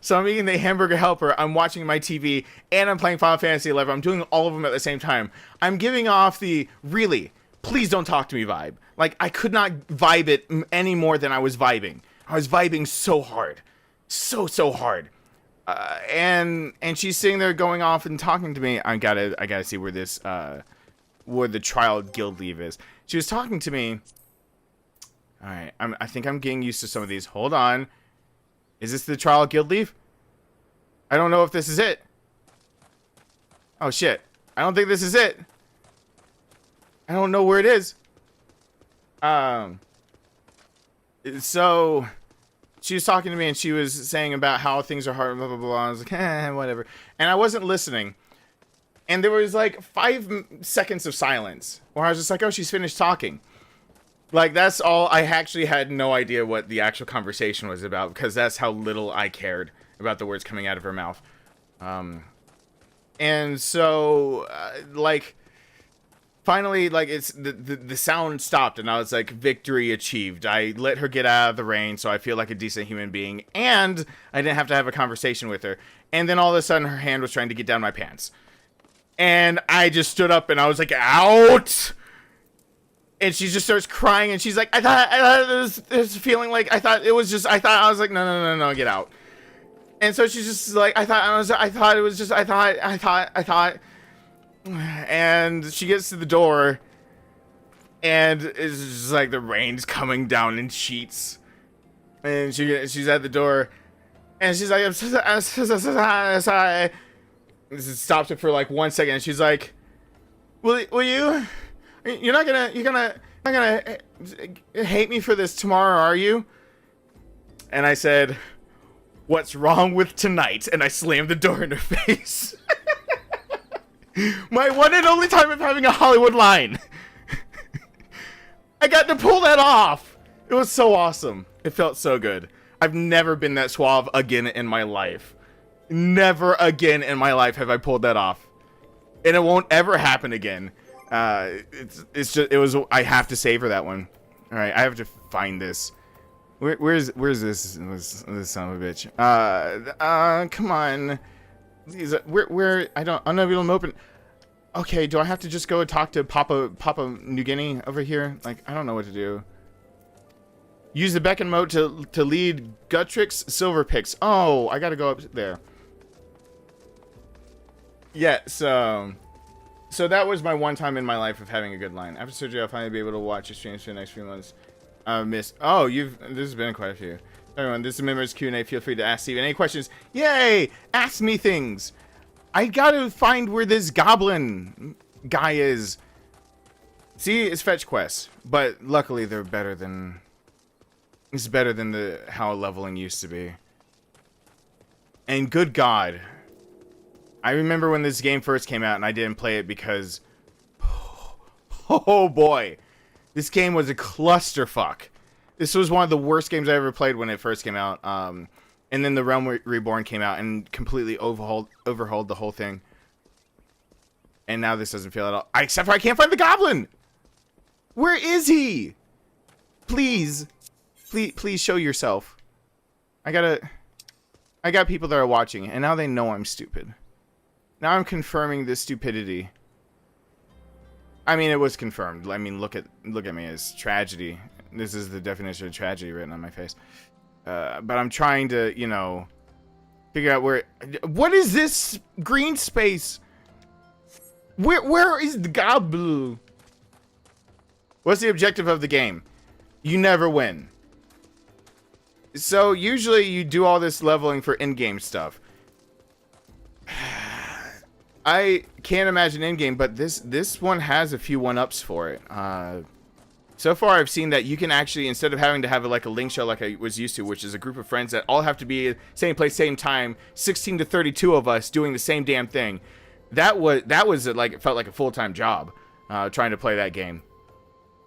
so I'm eating the hamburger helper, I'm watching my TV, and I'm playing Final Fantasy XI. I'm doing all of them at the same time. I'm giving off the really, please don't talk to me vibe. Like, I could not vibe it any more than I was vibing. I was vibing so hard, so hard. And she's sitting there going off and talking to me. I gotta see where this where the trial guild leave is. She was talking to me. All right, I think I'm getting used to some of these. Hold on, is this the trial guild leave? I don't know if this is it. Oh shit, I don't think this is it. I don't know where it is. So she was talking to me and she was saying about how things are hard, blah, blah, blah. I was like, whatever. And I wasn't listening. And there was like 5 seconds of silence where I was just like, oh, she's finished talking. Like, that's all. I actually had no idea what the actual conversation was about because that's how little I cared about the words coming out of her mouth. And so, like, finally, like, it's the sound stopped, and I was like, victory achieved. I let her get out of the rain, so I feel like a decent human being, and I didn't have to have a conversation with her. And then all of a sudden, her hand was trying to get down my pants. And I just stood up, and I was like, out! And she just starts crying, and she's like, I thought it was feeling like, I thought I was like, no, get out. And so she's just like, I thought, and she gets to the door, and it's just like the rain's coming down in sheets, and she's at the door, and she's like, I'm so sorry. This stops it for like 1 second, and she's like, will you? You're not gonna hate me for this tomorrow, are you? And I said, what's wrong with tonight? And I slammed the door in her face. My one and only time of having a Hollywood line. I got to pull that off. It was so awesome. It felt so good. I've never been that suave again in my life. Never again in my life have I pulled that off. And it won't ever happen again. I have to savor that one. All right, I have to find this. Where's this son of a bitch? Come on. Where I'm not able to open. Okay, do I have to just go and talk to Papa New Guinea over here? Like, I don't know what to do. Use the beacon mode to lead Gutrix Silver Picks. Oh, I gotta go up there. Yeah, so that was my one time in my life of having a good line. After surgery, I'll finally be able to watch your streams for the next few months. Oh, there's been quite a few. Everyone, this is Members Q&A. Feel free to ask Steven any questions. Yay! Ask me things. I gotta find where this goblin guy is. See, it's fetch quests, but luckily they're better than. It's better than how leveling used to be. And good God, I remember when this game first came out, and I didn't play it because. Oh boy, this game was a clusterfuck. This was one of the worst games I ever played when it first came out. And then the Realm Reborn came out and completely overhauled the whole thing. And now this doesn't feel at all. Except for I can't find the goblin. Where is he? Please show yourself. I got people that are watching, and now they know I'm stupid. Now I'm confirming this stupidity. I mean, it was confirmed. I mean, look at me as tragedy. This is the definition of tragedy written on my face. But I'm trying to, you know, figure out where. What is this green space? Where is the goblin? What's the objective of the game? You never win. So usually you do all this leveling for in-game stuff. I can't imagine in-game, but this one has a few one-ups for it. So far, I've seen that you can actually, instead of having to have like a link show like I was used to, which is a group of friends that all have to be same place, same time, 16 to 32 of us doing the same damn thing. That was like, it felt like a full-time job trying to play that game.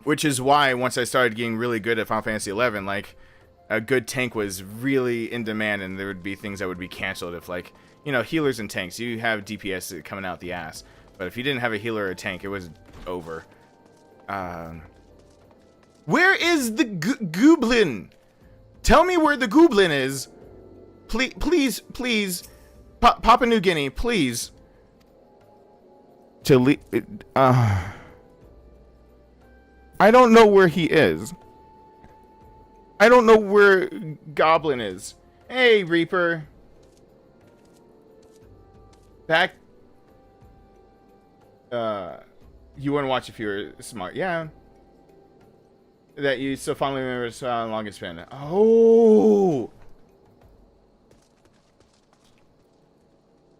Which is why once I started getting really good at Final Fantasy XI, like a good tank was really in demand, and there would be things that would be canceled if, like, you know, healers and tanks, you have DPS coming out the ass. But if you didn't have a healer or a tank, it was over. Where is the goblin? Tell me where the goblin is. Please. Papua New Guinea, please. I don't know where he is. I don't know where Goblin is. Hey, Reaper. Back. You wouldn't watch if you were smart. Yeah. That you so fondly remember how long it's been. Oh.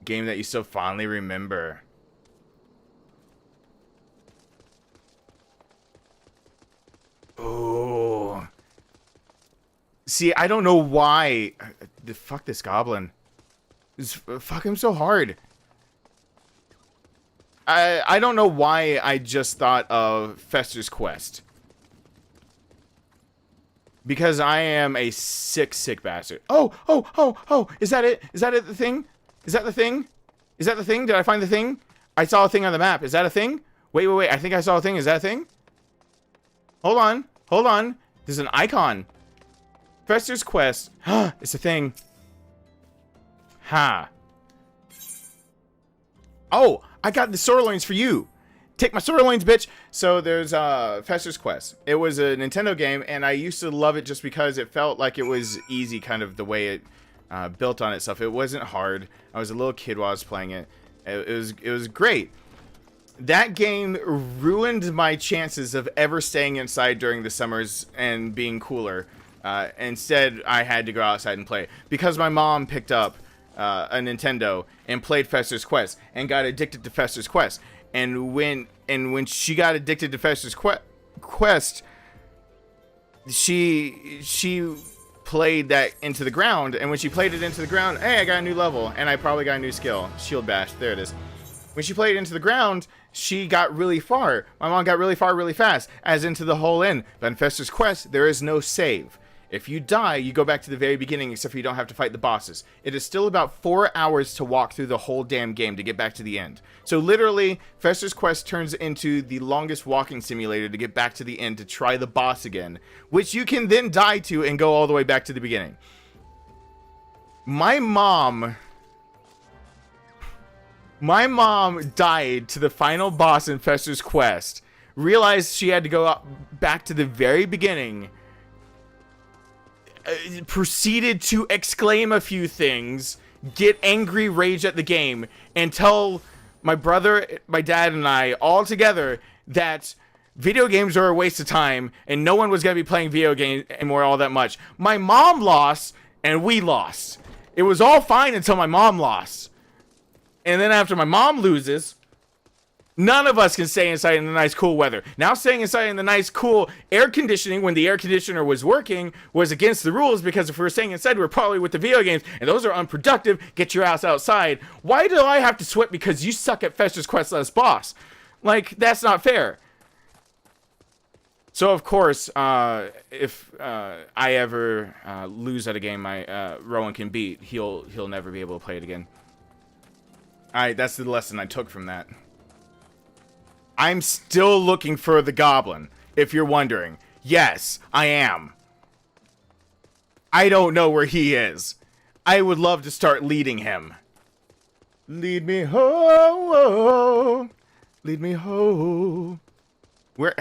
Game that you so fondly remember. Oh. See, I don't know why. Fuck this goblin. Fuck him so hard. I don't know why I just thought of Fester's Quest. Because I am a sick bastard. Oh. Is that it? Is that it, the thing? Is that the thing? Is that the thing? Did I find the thing? I saw a thing on the map. Is that a thing? Wait. I think I saw a thing. Is that a thing? Hold on. There's an icon. Fester's Quest. It's a thing. Ha. Oh, I got the sirloins for you. Take my sirloins, bitch. So there's Fester's Quest. It was a Nintendo game, and I used to love it just because it felt like it was easy, kind of the way it built on itself. It wasn't hard. I was a little kid while I was playing it. It was great. That game ruined my chances of ever staying inside during the summers and being cooler. Instead, I had to go outside and play because my mom picked up a Nintendo and played Fester's Quest and got addicted to Fester's Quest. And when she got addicted to Fester's Quest, she played that into the ground. And when she played it into the ground, hey, I got a new level, and I probably got a new skill. Shield bash, there it is. When she played it into the ground, she got really far. My mom got really far really fast, as into the whole end. But in Fester's Quest, there is no save. If you die, you go back to the very beginning, except for you don't have to fight the bosses. It is still about 4 hours to walk through the whole damn game to get back to the end. So literally, Fester's Quest turns into the longest walking simulator to get back to the end to try the boss again, which you can then die to and go all the way back to the beginning. My mom died to the final boss in Fester's Quest, realized she had to go back to the very beginning, proceeded to exclaim a few things, get angry, rage at the game, and tell my brother, my dad, and I all together that video games are a waste of time and no one was going to be playing video games anymore all that much. My mom lost and we lost. It was all fine until my mom lost. And then after my mom loses, none of us can stay inside in the nice cool weather. Now staying inside in the nice cool air conditioning when the air conditioner was working was against the rules, because if we were staying inside, we were probably with the video games, and those are unproductive. Get your ass outside. Why do I have to sweat because you suck at Fester's Quest as boss? Like, that's not fair. So of course, if I ever lose at a game Rowan can beat, he'll never be able to play it again. Alright, that's the lesson I took from that. I'm still looking for the goblin, if you're wondering. Yes, I am. I don't know where he is. I would love to start leading him. Lead me ho, lead me ho. Where?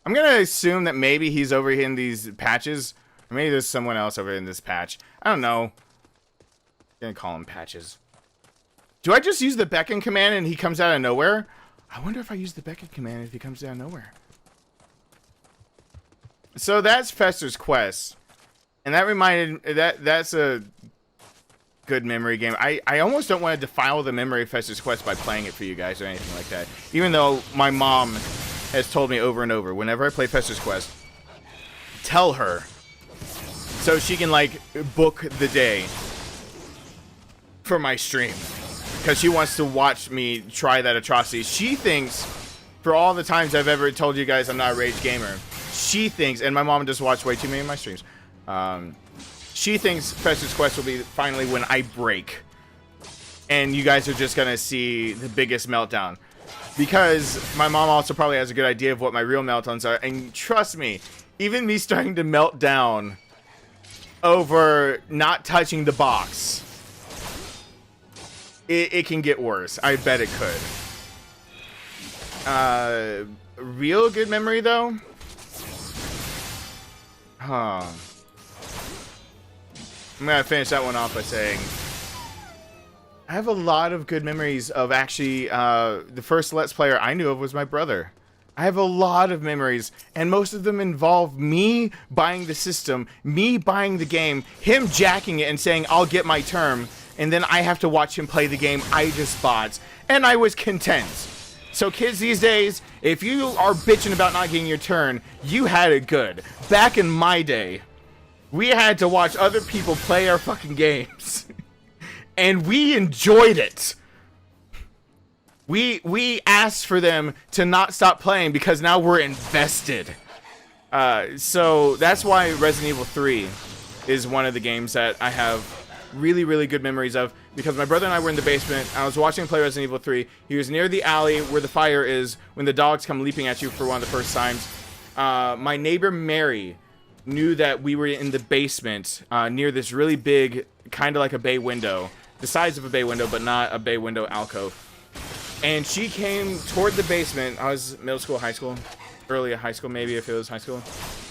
I'm gonna assume that maybe he's over here in these patches. Or maybe there's someone else over in this patch. I don't know. I'm gonna call him patches. Do I just use the beckon command and he comes out of nowhere? I wonder if I use the beckon command if he comes out of nowhere. So that's Fester's Quest. And that reminded... That's a good memory game. I almost don't want to defile the memory of Fester's Quest by playing it for you guys or anything like that. Even though my mom has told me over and over, whenever I play Fester's Quest, tell her. So she can, like, book the day for my stream. Because she wants to watch me try that atrocity. She thinks, for all the times I've ever told you guys I'm not a rage gamer, she thinks, and my mom just watched way too many of my streams, she thinks Fester's Quest will be finally when I break. And you guys are just going to see the biggest meltdown. Because my mom also probably has a good idea of what my real meltdowns are. And trust me, even me starting to melt down over not touching the box, it can get worse. I bet it could. Real good memory, though? Huh. I'm gonna finish that one off by saying I have a lot of good memories of actually, the first Let's Player I knew of was my brother. I have a lot of memories, and most of them involve me buying the system, me buying the game, him jacking it and saying, I'll get my turn, and then I have to watch him play the game I just bought, and I was content. So kids these days, if you are bitching about not getting your turn, you had it good. Back in my day, we had to watch other people play our fucking games, and we enjoyed it. We asked for them to not stop playing because now we're invested. So that's why Resident Evil 3 is one of the games that I have really, really good memories of, because my brother and I were in the basement. I was watching him play Resident Evil 3. He was near the alley where the fire is when the dogs come leaping at you for one of the first times. My neighbor Mary knew that we were in the basement near this really big, kind of like a bay window, the size of a bay window, but not a bay window alcove. And she came toward the basement. I was middle school, high school, early high school, maybe if it was high school.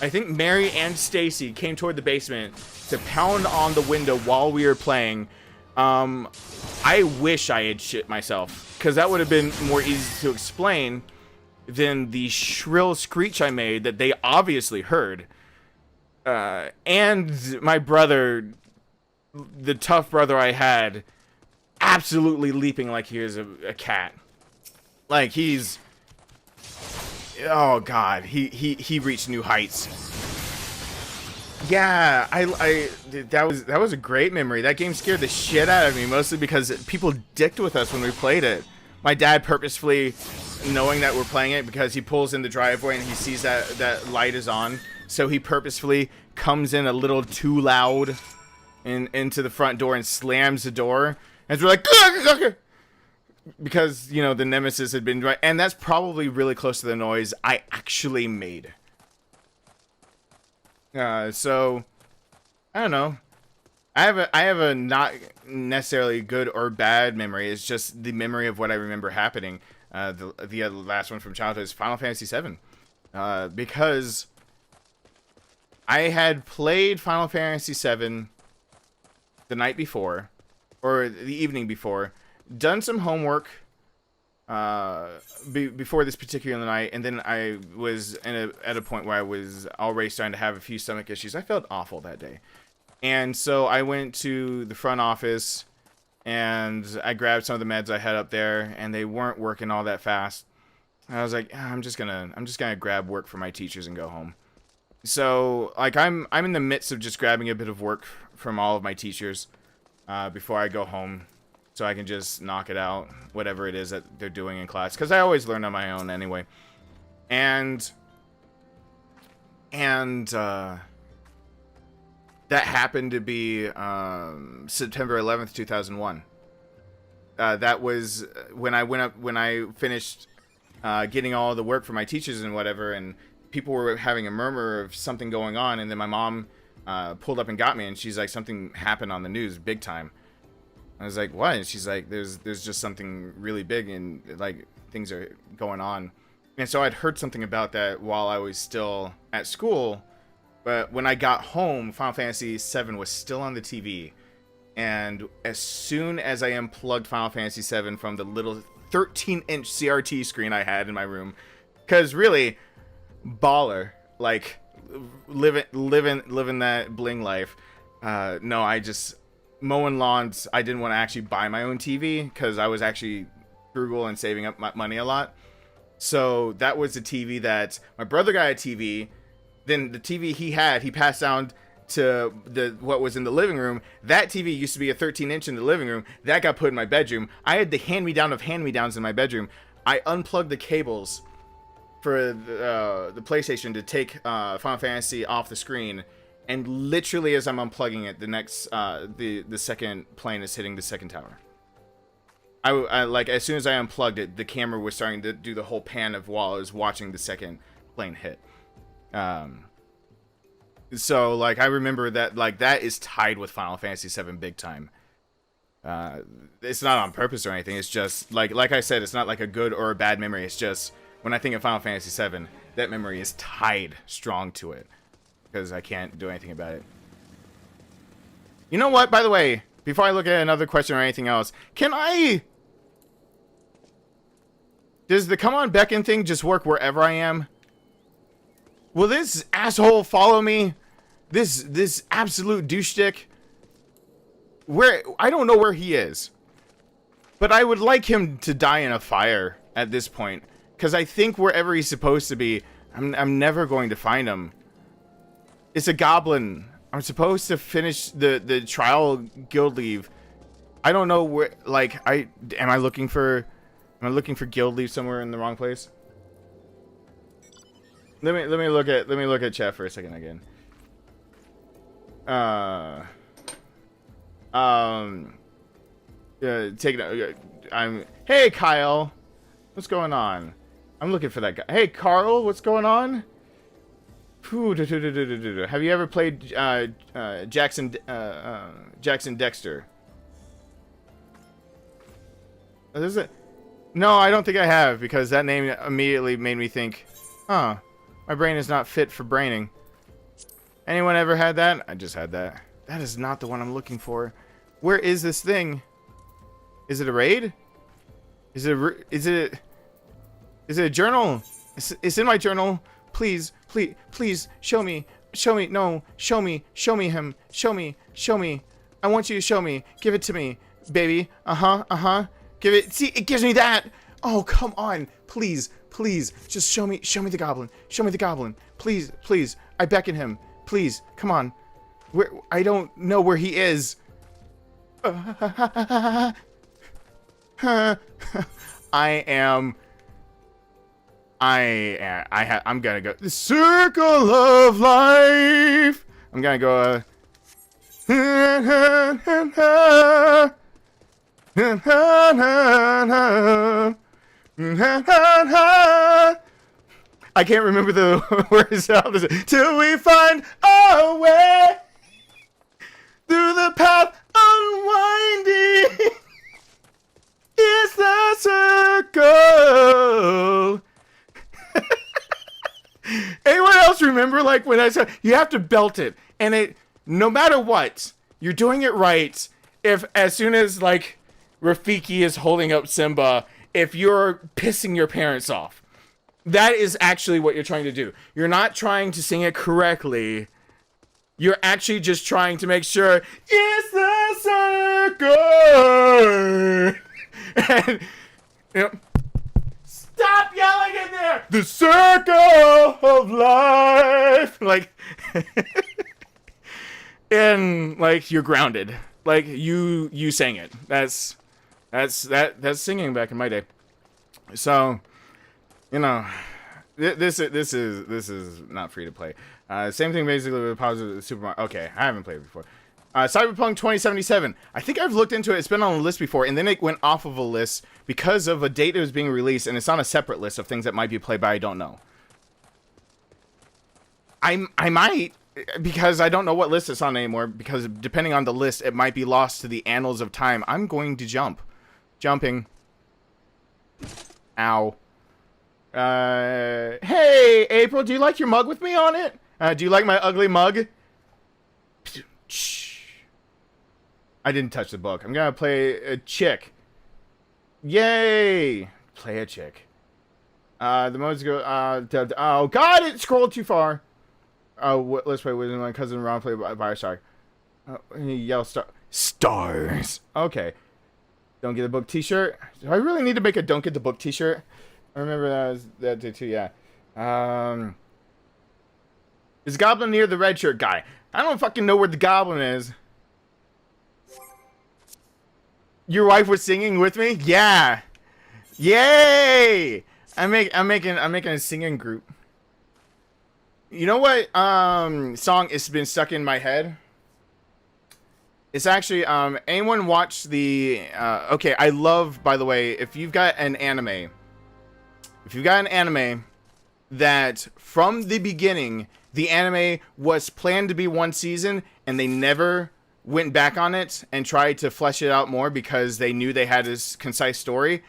I think Mary and Stacy came toward the basement to pound on the window while we were playing. I wish I had shit myself, because that would have been more easy to explain than the shrill screech I made that they obviously heard. And my brother, the tough brother I had, absolutely leaping like he was a cat. Like he's, oh god, he reached new heights. Yeah, that was a great memory. That game scared the shit out of me, mostly because people dicked with us when we played it. My dad purposefully, knowing that we're playing it, because he pulls in the driveway and he sees that light is on, so he purposefully comes in a little too loud into the front door and slams the door. And we're like, because, you know, the nemesis had been right, and that's probably really close to the noise I actually made. So I don't know. I have a not necessarily good or bad memory. It's just the memory of what I remember happening. The last one from childhood is Final Fantasy VII, because I had played Final Fantasy VII the night before, or the evening before, done some homework before this particular night, and then I was at a point where I was already starting to have a few stomach issues. I felt awful that day. And so I went to the front office, and I grabbed some of the meds I had up there, and they weren't working all that fast. And I was like, I'm just gonna grab work from my teachers and go home. So, like, I'm in the midst of just grabbing a bit of work from all of my teachers before I go home, so I can just knock it out, whatever it is that they're doing in class, because I always learn on my own anyway. And that happened to be September 11th, 2001. That was when I finished getting all the work for my teachers and whatever, and people were having a murmur of something going on, and then my mom pulled up and got me, and she's like, something happened on the news big time. I was like, what? And she's like, there's just something really big, and like things are going on. And so I'd heard something about that while I was still at school, but when I got home, Final Fantasy VII was still on the TV. And as soon as I unplugged Final Fantasy VII from the little 13-inch CRT screen I had in my room, because really, baller, like living that bling life. No, I just mowing lawns. I didn't want to actually buy my own TV because I was actually frugal and saving up my money a lot. So that was the TV that my brother got a TV. Then the TV he passed down to what was in the living room. That TV used to be a 13-inch in the living room. That got put in my bedroom. I had the hand-me-down of hand-me-downs in my bedroom. I unplugged the cables for the PlayStation to take Final Fantasy off the screen, and literally as I'm unplugging it, the next the second plane is hitting the second tower. I like, as soon as I unplugged it, the camera was starting to do the whole pan of while I was watching the second plane hit. So like, I remember that, like, that is tied with Final Fantasy VII big time. It's not on purpose or anything. It's just like I said, it's not like a good or a bad memory. It's just when I think of Final Fantasy VII, that memory is tied strong to it because I can't do anything about it. You know what? By the way, before I look at another question or anything else, does the come on beckon thing just work wherever I am? Will this asshole follow me? This absolute douche stick? I don't know where he is. But I would like him to die in a fire at this point. Because I think wherever he's supposed to be, I'm never going to find him. It's a goblin. I'm supposed to finish the trial guild leave. I don't know where, like, am I looking for guild leave somewhere in the wrong place? Let me look at chat for a second again. Hey, Kyle. What's going on? I'm looking for that guy. Hey, Carl. What's going on? Have you ever played Jackson Dexter? Is it? No, I don't think I have, because that name immediately made me think, huh, my brain is not fit for braining. Anyone ever had that? I just had that. That is not the one I'm looking for. Where is this thing? Is it a raid? Is it a journal? It's in my journal. Please, please, please, show me. Show me. No, show me. Show me him. Show me. Show me. I want you to show me. Give it to me, baby. Give it. See, it gives me that. Oh, come on. Please, please, just show me the goblin. Show me the goblin. Please, please. I beckon him. Please, come on. Where? I don't know where he is. I'm gonna go the circle of life. I'm gonna go I can't remember the words till we find our way through the path unwinding. It's the circle. Anyone else remember, like, when I said you have to belt it, and it, no matter what, you're doing it right. If as soon as like Rafiki is holding up Simba, if you're pissing your parents off, that is actually what you're trying to do. You're not trying to sing it correctly. You're actually just trying to make sure it's the circle. And, you know, stop yelling in there! The circle of life! Like, and, like, you're grounded. Like, you sang it. That's singing back in my day. So, you know, this is not free to play. Same thing basically with Positive Super Mario. Okay, I haven't played it before. Cyberpunk 2077. I think I've looked into it. It's been on a list before, and then it went off of a list because of a date that was being released, and it's on a separate list of things that might be played, but I don't know. I might, because I don't know what list it's on anymore, because depending on the list, it might be lost to the annals of time. I'm going to jump. Jumping. Ow. Hey, April, do you like your mug with me on it? Do you like my ugly mug? Shh. I didn't touch the book. I'm gonna play a chick. Yay! Play a chick. The modes go. Oh God! It scrolled too far. Let's play with my cousin Ron. Play Bioshock. Yell stars. Okay. Don't get the book T-shirt. Do I really need to make a don't get the book T-shirt? I remember that day too. Yeah. Is Goblin near the red shirt guy? I don't fucking know where the Goblin is. Your wife was singing with me? Yeah. Yay! I'm making a singing group. You know what song has been stuck in my head? It's actually anyone watch the okay, I love, by the way, if you've got an anime that from the beginning the anime was planned to be one season and they never went back on it and tried to flesh it out more because they knew they had this concise story,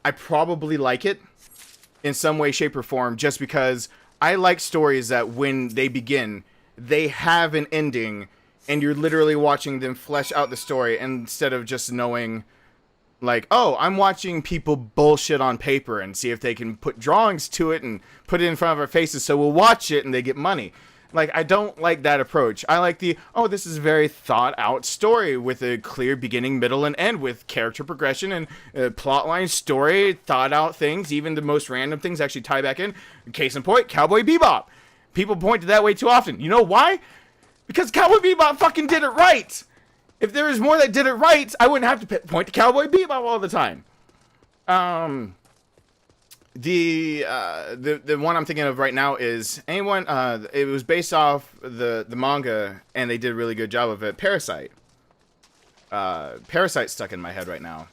I probably like it in some way, shape, or form, just because I like stories that when they begin, they have an ending and you're literally watching them flesh out the story instead of just knowing, like, oh, I'm watching people bullshit on paper and see if they can put drawings to it and put it in front of our faces so we'll watch it and they get money. Like, I don't like that approach. I like the, oh, this is a very thought out story with a clear beginning, middle, and end with character progression and plotline, story, thought out things. Even the most random things actually tie back in. Case in point, Cowboy Bebop. People point to that way too often. You know why? Because Cowboy Bebop fucking did it right. If there was more that did it right, I wouldn't have to point to Cowboy Bebop all the time. The one I'm thinking of right now is anyone. It was based off the manga, and they did a really good job of it. Parasite. Parasite stuck in my head right now.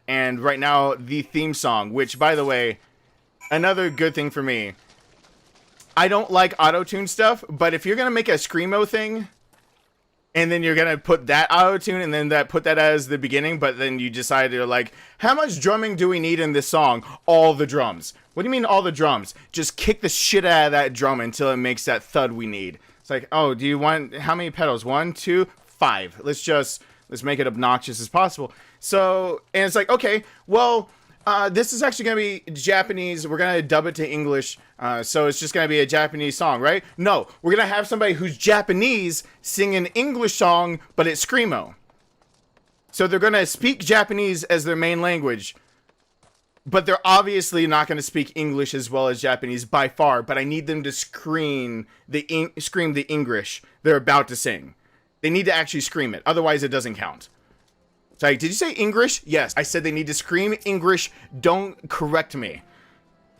And right now, the theme song, which, by the way, another good thing for me, I don't like auto-tune stuff, but if you're going to make a Screamo thing, and then you're going to put that auto-tune, and then put that as the beginning, but then you decide to, like, how much drumming do we need in this song? All the drums. What do you mean all the drums? Just kick the shit out of that drum until it makes that thud we need. It's like, oh, do you want, how many pedals? 1, 2, 5. Let's make it obnoxious as possible. So, and it's like, okay, well, this is actually going to be Japanese. We're going to dub it to English. So it's just going to be a Japanese song, right? No, we're going to have somebody who's Japanese sing an English song, but it's Screamo. So they're going to speak Japanese as their main language, but they're obviously not going to speak English as well as Japanese by far, but I need them to scream the English they're about to sing. They need to actually scream it. Otherwise, it doesn't count. It's like, did you say English? Yes, I said they need to scream English. Don't correct me.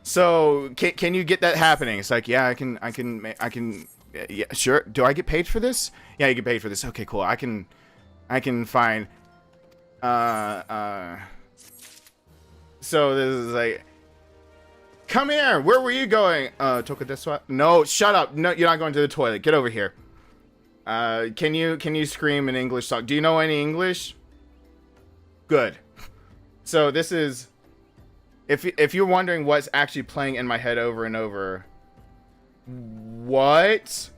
So, can you get that happening? It's like, yeah, I can, yeah, sure. Do I get paid for this? Yeah, you get paid for this. Okay, cool. I can find, so this is like, come here. Where were you going? Tokodeswa? No, shut up. No, you're not going to the toilet. Get over here. Can you scream an English song? Do you know any English? Good. So this is, if you're wondering what's actually playing in my head over and over, what?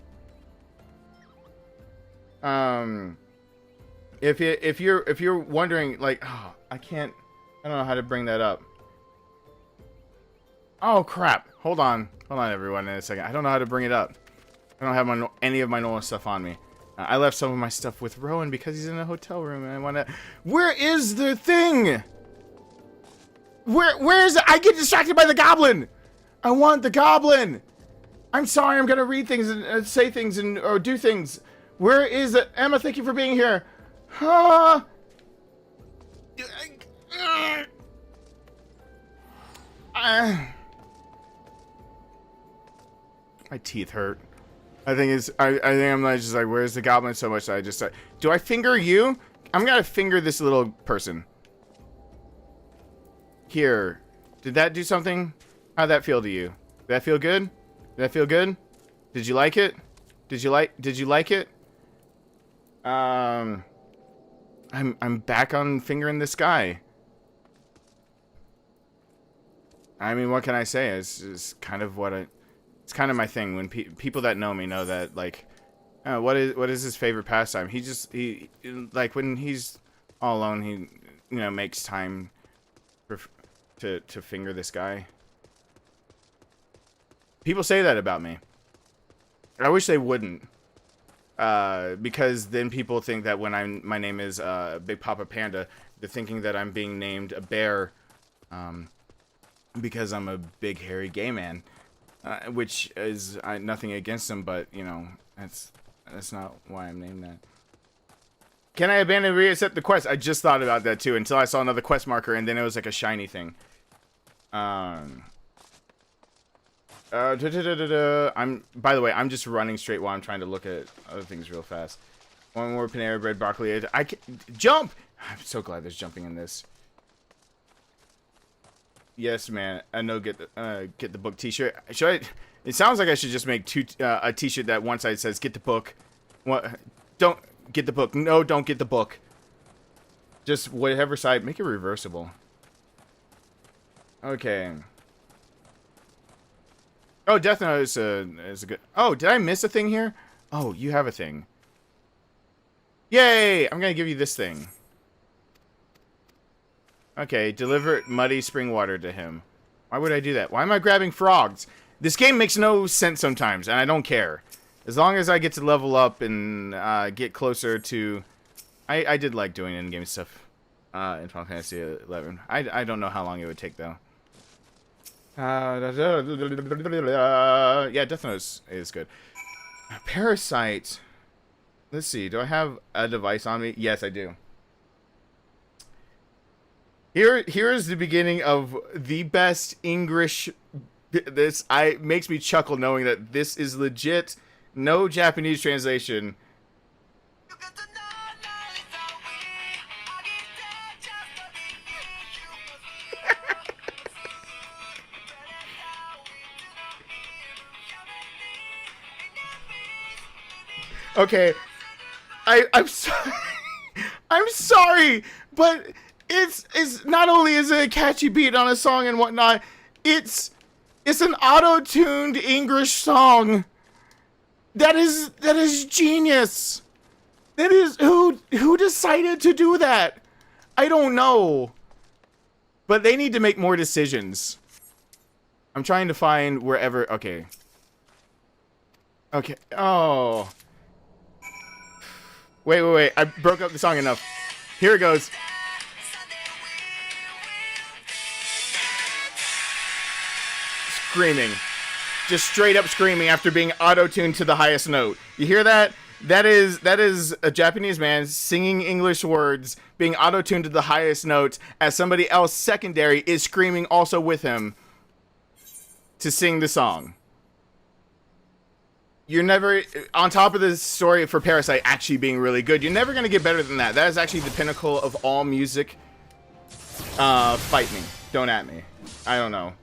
If you're wondering, like, oh, I don't know how to bring that up. Oh crap! Hold on, everyone, in a second. I don't know how to bring it up. I don't have any of my normal stuff on me. I left some of my stuff with Rowan because he's in a hotel room, and I want to. Where is the thing? Where is it? I get distracted by the goblin. I want the goblin. I'm sorry. I'm gonna read things and say things or do things. Where is it? Emma, thank you for being here. Huh? My teeth hurt. I think I'm like, just like, where's the goblin so much that I just like, do I finger you? I'm gonna finger this little person. Here. Did that do something? How'd that feel to you? Did that feel good? Did that feel good? Did you like it? Did you like it? I'm back on fingering this guy. I mean, what can I say? It's kind of what it's kind of my thing. When people that know me know that, like, what is his favorite pastime? He like, when he's all alone, he, makes time to finger this guy. People say that about me. I wish they wouldn't, because then people think that when my name is Big Papa Panda, they're thinking that I'm being named a bear, because I'm a big hairy gay man. Which is nothing against him, but that's not why I'm named that. Can I abandon and reaccept the quest? I just thought about that too until I saw another quest marker, and then it was like a shiny thing. By the way, I'm just running straight while I'm trying to look at other things real fast. One more Panera Bread broccoli. I can jump. I'm so glad there's jumping in this. Yes, man. I know. Get the book T-shirt. Should I? It sounds like I should just make a T-shirt that one side says "Get the book." What? Don't get the book. No, don't get the book. Just whatever side. Make it reversible. Okay. Oh, Death Note is a good. Oh, did I miss a thing here? Oh, you have a thing. Yay! I'm gonna give you this thing. Okay, deliver muddy spring water to him. Why would I do that? Why am I grabbing frogs? This game makes no sense sometimes, and I don't care. As long as I get to level up and get closer to... I did like doing in-game stuff in Final Fantasy XI. I don't know how long it would take, though. Yeah, Death Note is good. Parasite. Let's see. Do I have a device on me? Yes, I do. Here is the beginning of the best English. This makes me chuckle knowing that this is legit. No Japanese translation. Okay, I'm sorry. I'm sorry, but it's not only is it a catchy beat on a song and whatnot, it's an auto-tuned English song. That is genius. That is who decided to do that? I don't know. But they need to make more decisions. I'm trying to find wherever. Okay. Okay. Oh. Wait. I broke up the song enough. Here it goes. Screaming. Just straight up screaming after being auto-tuned to the highest note. You hear that? That is a Japanese man singing English words, being auto-tuned to the highest notes, as somebody else secondary is screaming also with him to sing the song. You're never, on top of the story for Parasite actually being really good, you're never going to get better than that. That is actually the pinnacle of all music. Fight me. Don't at me. I don't know.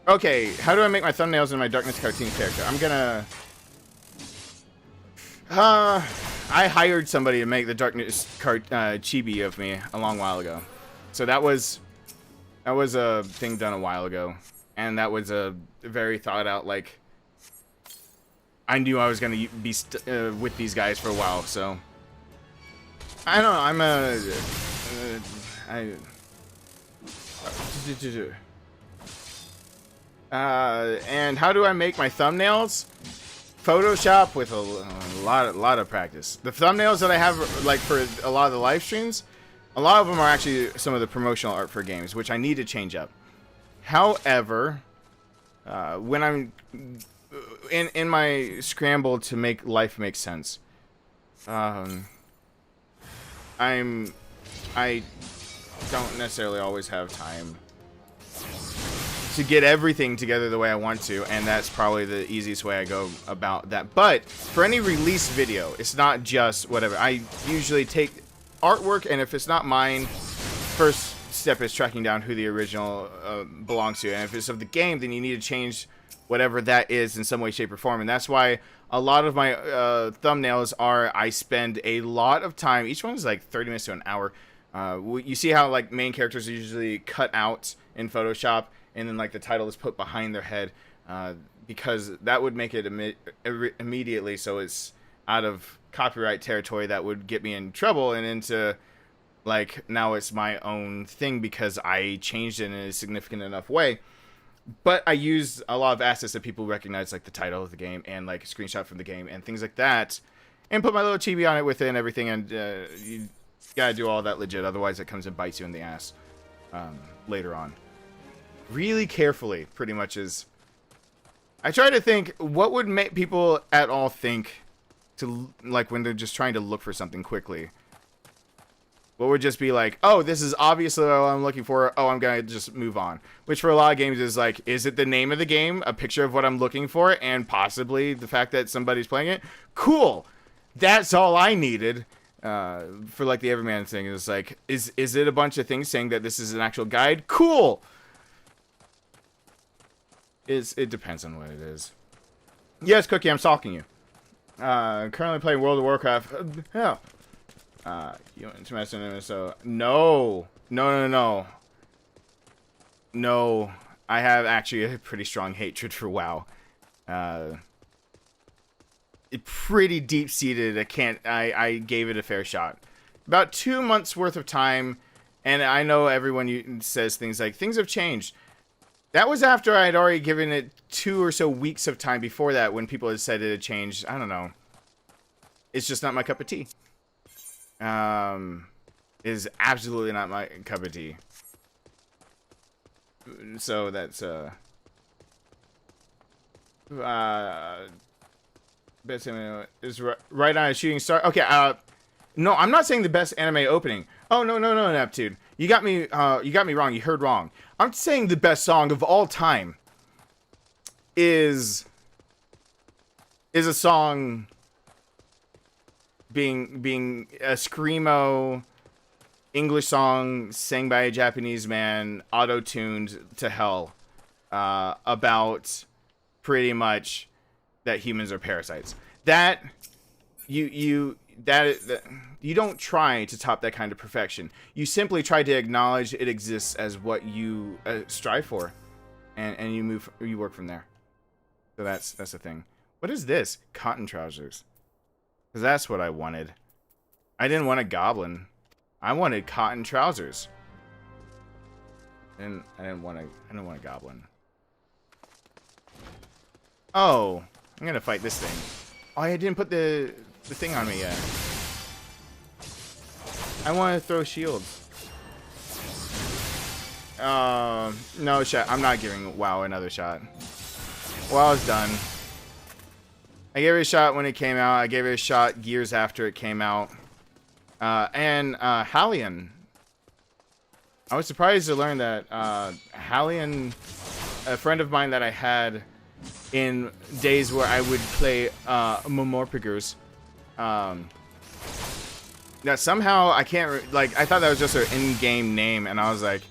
Okay, how do I make my thumbnails in my Darkness cartoon character? I'm gonna... I hired somebody to make the Darkness chibi of me a long while ago. So that was a thing done a while ago. And that was a very thought out, like... I knew I was gonna be with these guys for a while, so... I don't know, I'm a... and how do I make my thumbnails? Photoshop with a lot of practice. The thumbnails that I have, like, for a lot of the live streams, a lot of them are actually some of the promotional art for games, which I need to change up. However, when I'm in my scramble to make life make sense, I don't necessarily always have time to get everything together the way I want to, and that's probably the easiest way I go about that. But for any release video, it's not just whatever. I usually take artwork, and if it's not mine, first step is tracking down who the original belongs to, and if it's of the game, then you need to change whatever that is in some way, shape, or form. And that's why a lot of my thumbnails are, I spend a lot of time, each one's like 30 minutes to an hour. You see how, like, main characters are usually cut out in Photoshop, and then, like, the title is put behind their head, because that would make it immediately so it's out of copyright territory that would get me in trouble, and into, like, now it's my own thing because I changed it in a significant enough way. But I use a lot of assets that people recognize, like the title of the game and, like, a screenshot from the game and things like that, and put my little chibi on it with it and everything, and you gotta do all that legit, otherwise it comes and bites you in the ass later on. Really carefully, pretty much is. I try to think, what would make people at all think to, like, when they're just trying to look for something quickly? What would just be like, oh, this is obviously what I'm looking for, oh, I'm gonna just move on. Which for a lot of games is like, is it the name of the game, a picture of what I'm looking for, and possibly the fact that somebody's playing it? Cool! That's all I needed. For, like, the Everyman thing, is like, is it a bunch of things saying that this is an actual guide? Cool! It depends on what it is. Yes, Cookie, I'm stalking you. Currently playing World of Warcraft. Yeah. You interested in it? So no. No. I have actually a pretty strong hatred for WoW. Pretty deep-seated. I gave it a fair shot. About 2 months worth of time, and I know everyone says things like, things have changed. That was after I had already given it 2 or so weeks of time before that, when people had said it had changed. I don't know. It's just not my cup of tea. Is absolutely not my cup of tea. So that's best anime is right on a shooting star. Okay, no, I'm not saying the best anime opening. Oh, no, Neptune. You got me wrong. You heard wrong. I'm saying the best song of all time is a song being a screamo English song sang by a Japanese man, auto-tuned to hell, about pretty much that humans are parasites. That you don't try to top that kind of perfection. You simply try to acknowledge it exists as what you strive for, and you work from there. So that's the thing. What is this? Cotton trousers. Because that's what I wanted. I didn't want a goblin. I wanted cotton trousers. And I didn't want a goblin. Oh, I'm gonna fight this thing. Oh, I didn't put the thing on me yet. I want to throw shields. No shot. I'm not giving WoW another shot. WoW's done. I gave it a shot when it came out. I gave it a shot years after it came out. Hallion. I was surprised to learn that Hallion, a friend of mine that I had in days where I would play Momorpigers, that somehow I can't like. I thought that was just her in-game name, and I was like,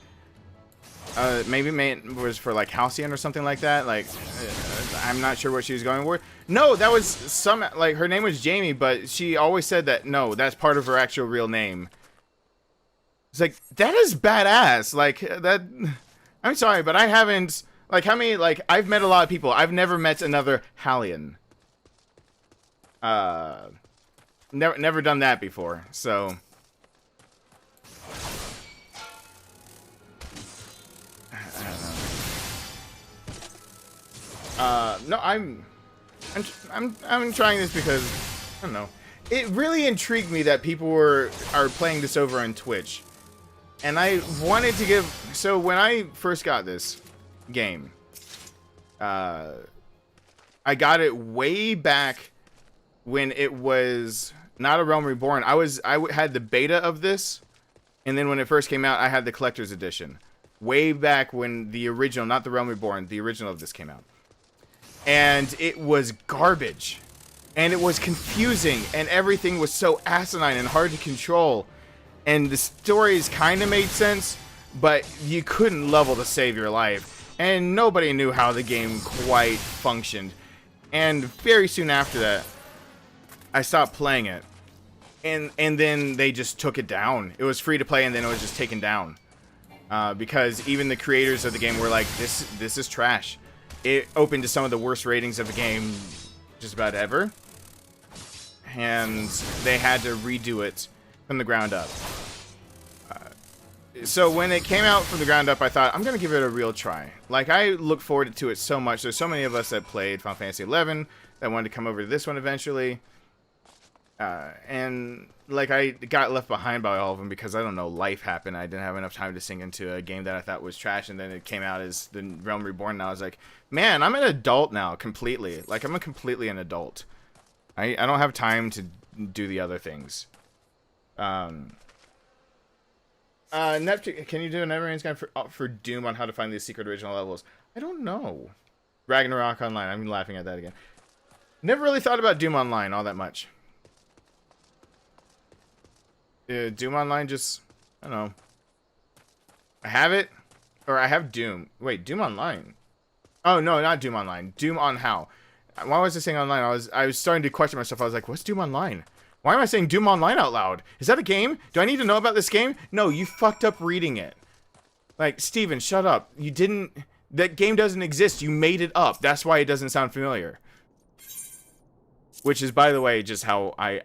maybe it was for like Halcyon or something like that. Like, I'm not sure what she was going for. No, that was some like her name was Jamie, but she always said that no, that's part of her actual real name. It's like that is badass. Like that. I'm sorry, but I haven't. Like, how many, like, I've met a lot of people. I've never met another Hallion. Never done that before, so. I don't know. No, I'm trying this because, I don't know. It really intrigued me that people are playing this over on Twitch. And I wanted to give, so when I first got this game, I got it way back when it was not a Realm Reborn. I had the beta of this, and then when it first came out, I had the collector's edition. Way back when the original, not the Realm Reborn, the original of this came out. And it was garbage. And it was confusing, and everything was so asinine and hard to control. And the stories kind of made sense, but you couldn't level to save your life. And nobody knew how the game quite functioned. And very soon after that, I stopped playing it. And then they just took it down. It was free to play, and then it was just taken down. Because even the creators of the game were like, this is trash. It opened to some of the worst ratings of the game just about ever. And they had to redo it from the ground up. So when it came out from the ground up, I thought, I'm going to give it a real try. Like, I look forward to it so much. There's so many of us that played Final Fantasy XI that wanted to come over to this one eventually. And, like, I got left behind by all of them because, I don't know, life happened. I didn't have enough time to sink into a game that I thought was trash. And then it came out as the Realm Reborn. And I was like, man, I'm an adult now, completely. Like, I'm completely an adult. I don't have time to do the other things. Neptune, can you do an Neverending guide for Doom on how to find these secret original levels? I don't know. Ragnarok Online. I'm laughing at that again. Never really thought about Doom Online all that much. Doom Online just, I don't know. I have it, or I have Doom. Wait, Doom Online. Oh no, not Doom Online. Doom on how? Why was I saying online? I was starting to question myself. I was like, what's Doom Online? Why am I saying Doom Online out loud? Is that a game? Do I need to know about this game? No, you fucked up reading it. Like, Steven, shut up. You didn't... That game doesn't exist. You made it up. That's why it doesn't sound familiar. Which is, by the way, just how I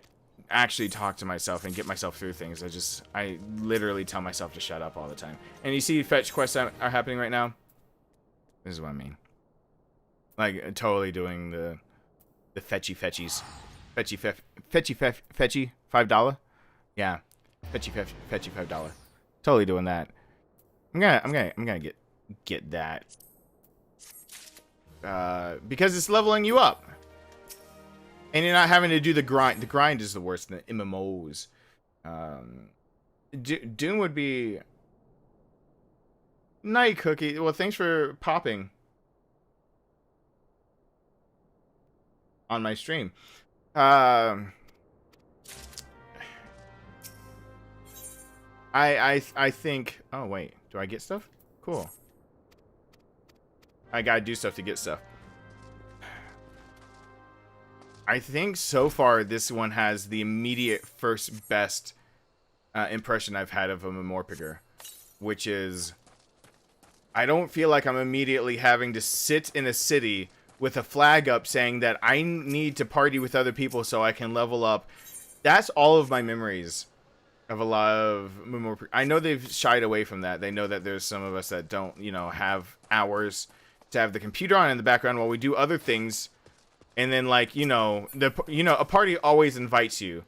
actually talk to myself and get myself through things. I literally tell myself to shut up all the time. And you see fetch quests are happening right now? This is what I mean. Like, totally doing the fetchies. Fetchy, $5? Yeah. Fetchy, $5. Totally doing that. I'm gonna get that. Because it's leveling you up. And you're not having to do the grind. The grind is the worst in the MMOs. Doom would be... Night Cookie. Well, thanks for popping on my stream. I think... Oh, wait. Do I get stuff? Cool. I gotta do stuff to get stuff. I think so far this one has the immediate first best impression I've had of a MMO picker, which is I don't feel like I'm immediately having to sit in a city with a flag up saying that I need to party with other people so I can level up. That's all of my memories of a lot of MMO. I know they've shied away from that. They know that there's some of us that don't, you know, have hours to have the computer on in the background while we do other things. And then, like, a party always invites you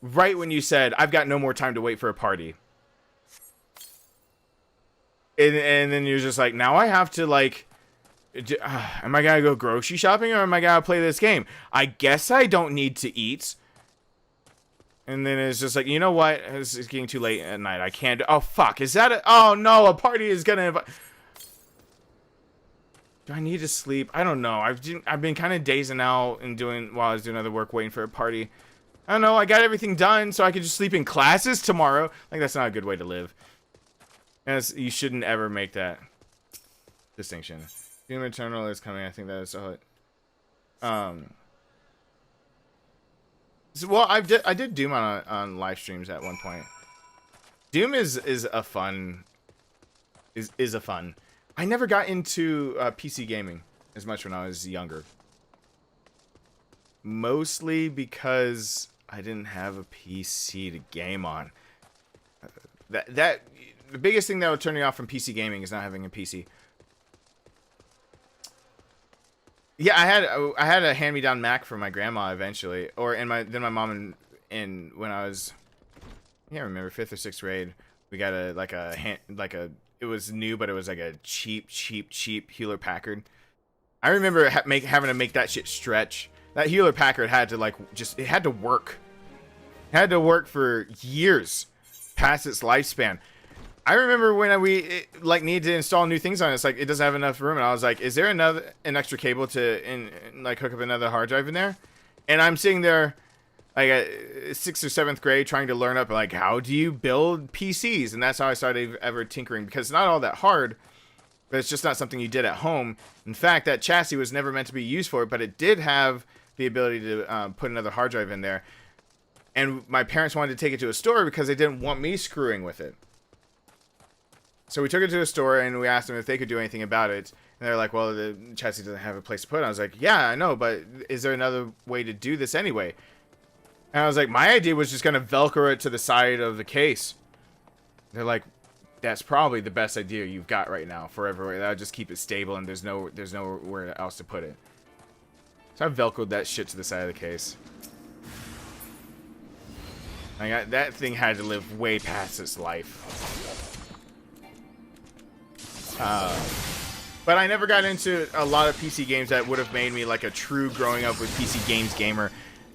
right when you said, I've got no more time to wait for a party. And then you're just like, now I have to, like, am I gonna go grocery shopping or am I gonna play this game? I guess I don't need to eat. And then it's just like, you know what? It's getting too late at night. I can't. Oh, fuck. Is that oh, no. A party is gonna invite. Do I need to sleep? I don't know. I've been kind of dazing out and while I was doing other work, waiting for a party. I don't know. I got everything done so I could just sleep in classes tomorrow. Like, that's not a good way to live. And you shouldn't ever make that distinction. Doom Eternal is coming. I think that is well, I did Doom on live streams at one point. Doom is a fun. I never got into PC gaming as much when I was younger. Mostly because I didn't have a PC to game on. The biggest thing that would turn me off from PC gaming is not having a PC. Yeah, I had a hand-me-down Mac from my grandma eventually, then my mom and when I was, I can't remember, 5th or 6th grade, we got it was new, but it was like a cheap Hewlett Packard. I remember having to make that shit stretch. That Hewlett Packard had to it had to work. It had to work for years past its lifespan. I remember when we needed to install new things on it. It's like, it doesn't have enough room. And I was like, is there an extra cable to hook up another hard drive in there? And I'm sitting there like at 6th or 7th grade trying to learn up, like, how do you build PCs? And that's how I started ever tinkering, because it's not all that hard, but it's just not something you did at home. In fact, that chassis was never meant to be used for it, but it did have the ability to put another hard drive in there. And my parents wanted to take it to a store because they didn't want me screwing with it. So we took it to a store and we asked them if they could do anything about it. And they're like, well, the chassis doesn't have a place to put it. I was like, yeah, I know, but is there another way to do this anyway? And I was like, my idea was just going to Velcro it to the side of the case. They're like, that's probably the best idea you've got right now for everywhere. That'll just keep it stable and there's nowhere else to put it. So I Velcroed that shit to the side of the case. That thing had to live way past its life. But I never got into a lot of PC games that would have made me like a true growing up with PC games gamer.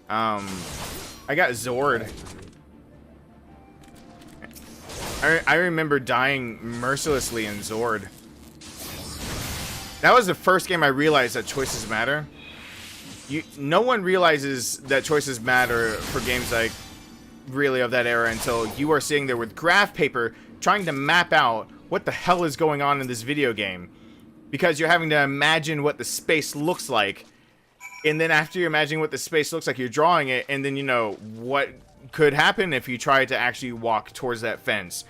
I got Zord. I remember dying mercilessly in Zord. That was the first game I realized that choices matter. No one realizes that choices matter for games like really of that era until you are sitting there with graph paper trying to map out what the hell is going on in this video game, because you're having to imagine what the space looks like, and then after you're imagining what the space looks like, you're drawing it, and then you know what could happen if you try to actually walk towards that fence.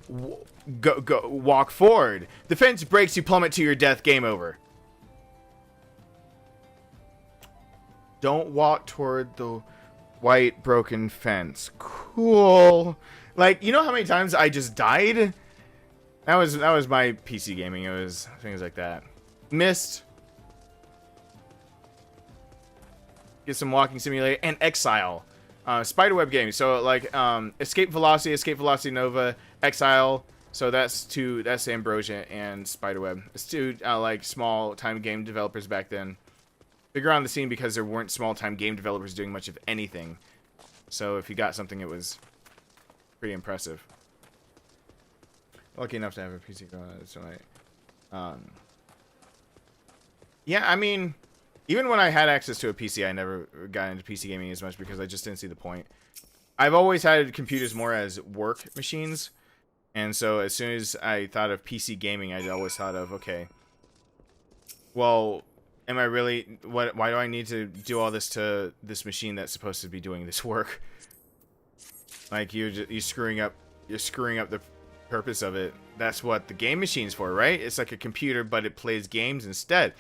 Walk forward. The fence breaks, you plummet to your death, game over. Don't walk toward the white broken fence. Cool. Like, you know how many times I just died? That was my PC gaming. It was things like that. Myst. Get some walking simulator and Exile. Spiderweb games. So like Escape Velocity Nova, Exile. So that's Ambrosia and Spiderweb. It's two like small time game developers back then. Bigger on the scene because there weren't small time game developers doing much of anything. So if you got something, it was pretty impressive. Lucky enough to have a PC going on tonight. Yeah, I mean, even when I had access to a PC, I never got into PC gaming as much because I just didn't see the point. I've always had computers more as work machines. And so as soon as I thought of PC gaming, I always thought of, okay, well, Am I really? What? Why do I need to do all this to this machine that's supposed to be doing this work? Like you're screwing up. You're screwing up the purpose of it. That's what the game machine's for, right? It's like a computer, but it plays games instead.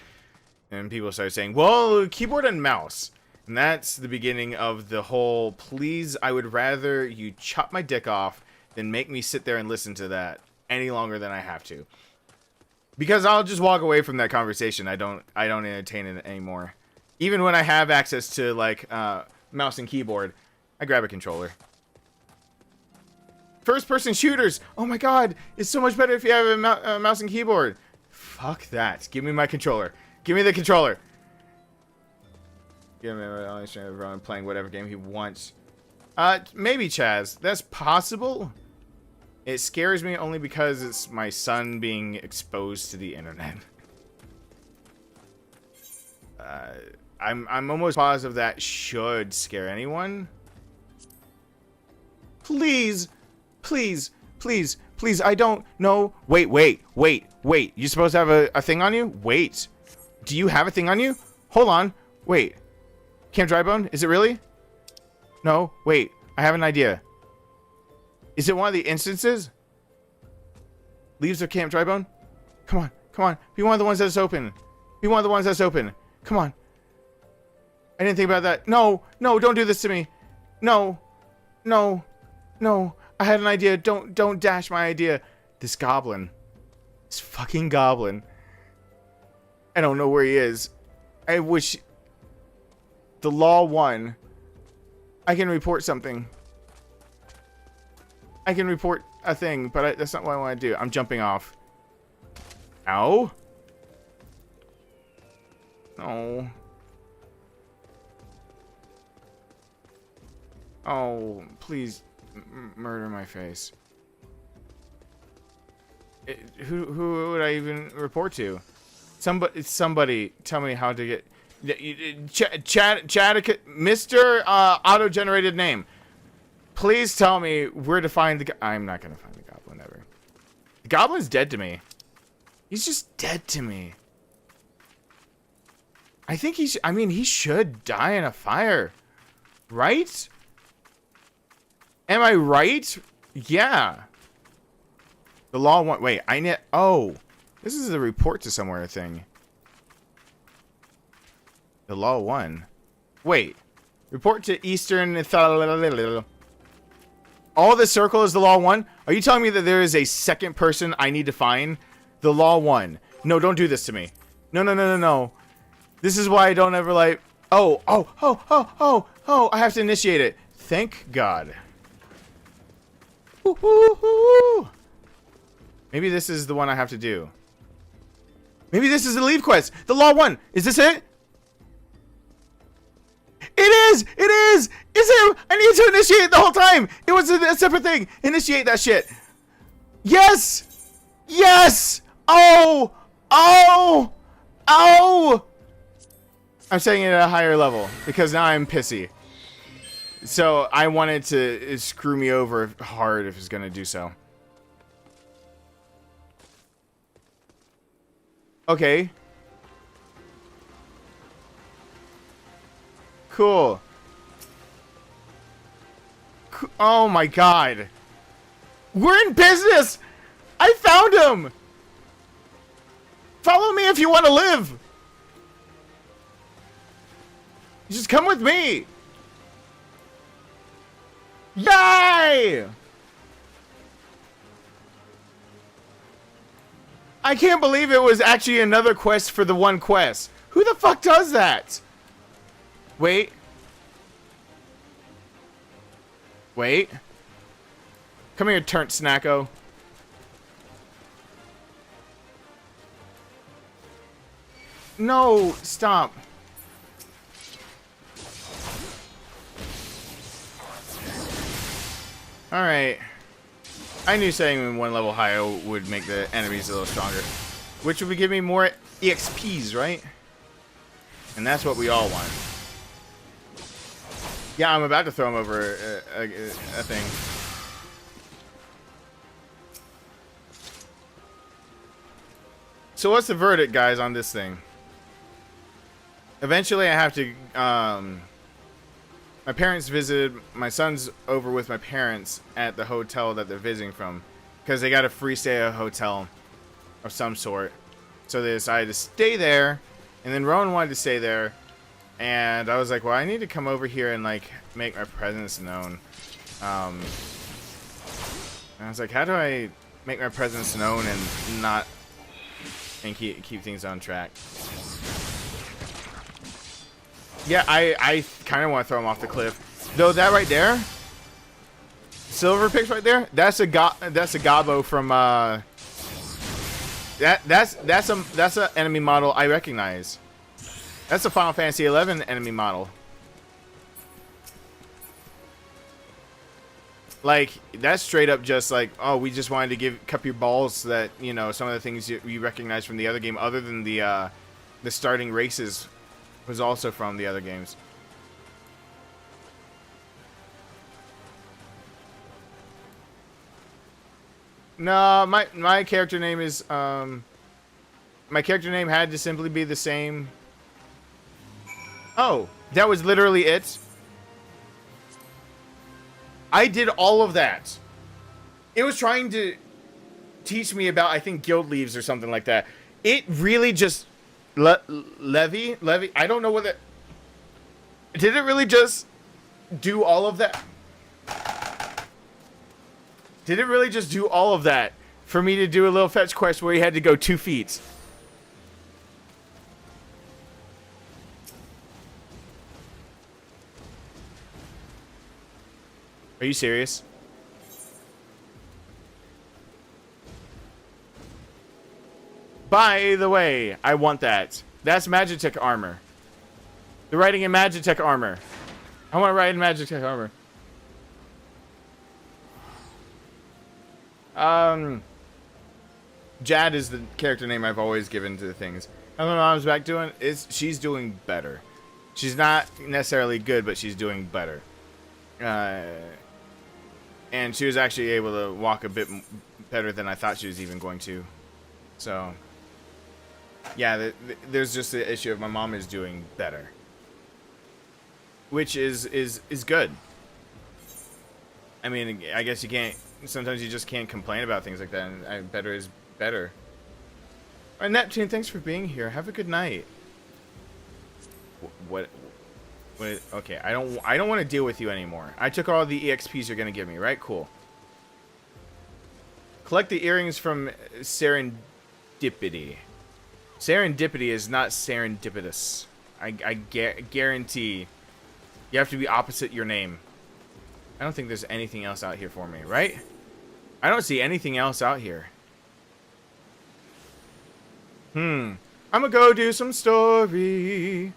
And people start saying, "Well, keyboard and mouse." And that's the beginning of the whole. Please, I would rather you chop my dick off than make me sit there and listen to that any longer than I have to. Because I'll just walk away from that conversation. I don't entertain it anymore. Even when I have access to like mouse and keyboard, I grab a controller. First-person shooters. Oh my god, it's so much better if you have a mouse and keyboard. Fuck that. Give me my controller. Give me the controller. Give me everyone playing whatever game he wants. Maybe Chaz. That's possible. It scares me only because it's my son being exposed to the internet. I'm almost positive that should scare anyone. Please, please, please, please, I don't know. Wait. You supposed to have a thing on you? Wait. Do you have a thing on you? Hold on. Wait. Camp Drybone? Is it really? No. Wait. I have an idea. Is it one of the instances? Leaves of Camp Drybone? Come on. Come on. Be one of the ones that's open. Be one of the ones that's open. Come on. I didn't think about that. No. No, don't do this to me. No. No. No. I had an idea. Don't dash my idea. This goblin. This fucking goblin. I don't know where he is. I wish the law won. I can report something. I can report a thing, but that's not what I want to do. I'm jumping off. Ow. No. Oh, please murder my face. Who would I even report to? Somebody tell me how to get Mr. Auto-generated name. Please tell me where to find the. I'm not gonna find the goblin ever. The goblin's dead to me. He's just dead to me. I think he's. I mean, he should die in a fire, right? Am I right? Yeah. The law won't. Wait, I need. Oh, this is a report to somewhere thing. The law won. Wait. Report to Eastern. All this circle is the law won? Are you telling me that there is a second person I need to find? The law won. No, don't do this to me. No. This is why I don't ever like. Oh. I have to initiate it. Thank God. Maybe this is the one I have to do. Maybe this is the leave quest. The law won. Is this it? It is! It is! Is it? I need to initiate it the whole time! It was a separate thing! Initiate that shit! Yes! Yes! Oh! Oh! Oh! I'm saying it at a higher level because now I'm pissy. So I wanted to screw me over hard if it's gonna do so. Okay. Cool. Oh my god. We're in business! I found him! Follow me if you want to live! Just come with me! Yay! I can't believe it was actually another quest for the one quest. Who the fuck does that? Wait. Wait. Come here, turnt snacko. No, stop. Alright. I knew saying one level higher would make the enemies a little stronger. Which would give me more EXPs, right? And that's what we all want. Yeah, I'm about to throw him over a thing. So what's the verdict, guys, on this thing? Eventually, I have to. My parents visited. My son's over with my parents at the hotel that they're visiting from, because they got a free stay at a hotel of some sort. So they decided to stay there, and then Rowan wanted to stay there, and I was like, well, I need to come over here and like make my presence known. And I was like, how do I make my presence known and not keep things on track? Yeah, I kind of want to throw him off the cliff. Though that right there, silver picks right there, that's a gobbo from that's a enemy model I recognize. That's a Final Fantasy XI enemy model. Like, that's straight up just like, oh, we just wanted to give cup your balls so that, you know, some of the things you recognize from the other game, other than the starting races, was also from the other games. No, my character name is my character name had to simply be the same. Oh, that was literally it. I did all of that. It was trying to teach me about, I think, guild leaves or something like that. It really just Levy. I don't know what that. Did it really just do all of that? Did it really just do all of that for me to do a little fetch quest where you had to go 2 feet? Are you serious? By the way, I want that. That's Magitech armor. They're riding in Magitech armor. I want to ride in Magitech armor. Jad is the character name I've always given to the things. I don't know what I was back doing. She's doing better. She's not necessarily good, but she's doing better. And she was actually able to walk a bit better than I thought she was even going to. So, yeah, there's just the issue of my mom is doing better, which is good. I mean, I guess you can't. Sometimes you just can't complain about things like that. And better is better. All right, Neptune, thanks for being here. Have a good night. What? Okay, I don't want to deal with you anymore. I took all the EXPs you're gonna give me, right? Cool. Collect the earrings from Serendipity. Serendipity is not serendipitous. I guarantee you have to be opposite your name. I don't think there's anything else out here for me, right? I don't see anything else out here. I'm gonna go do some story.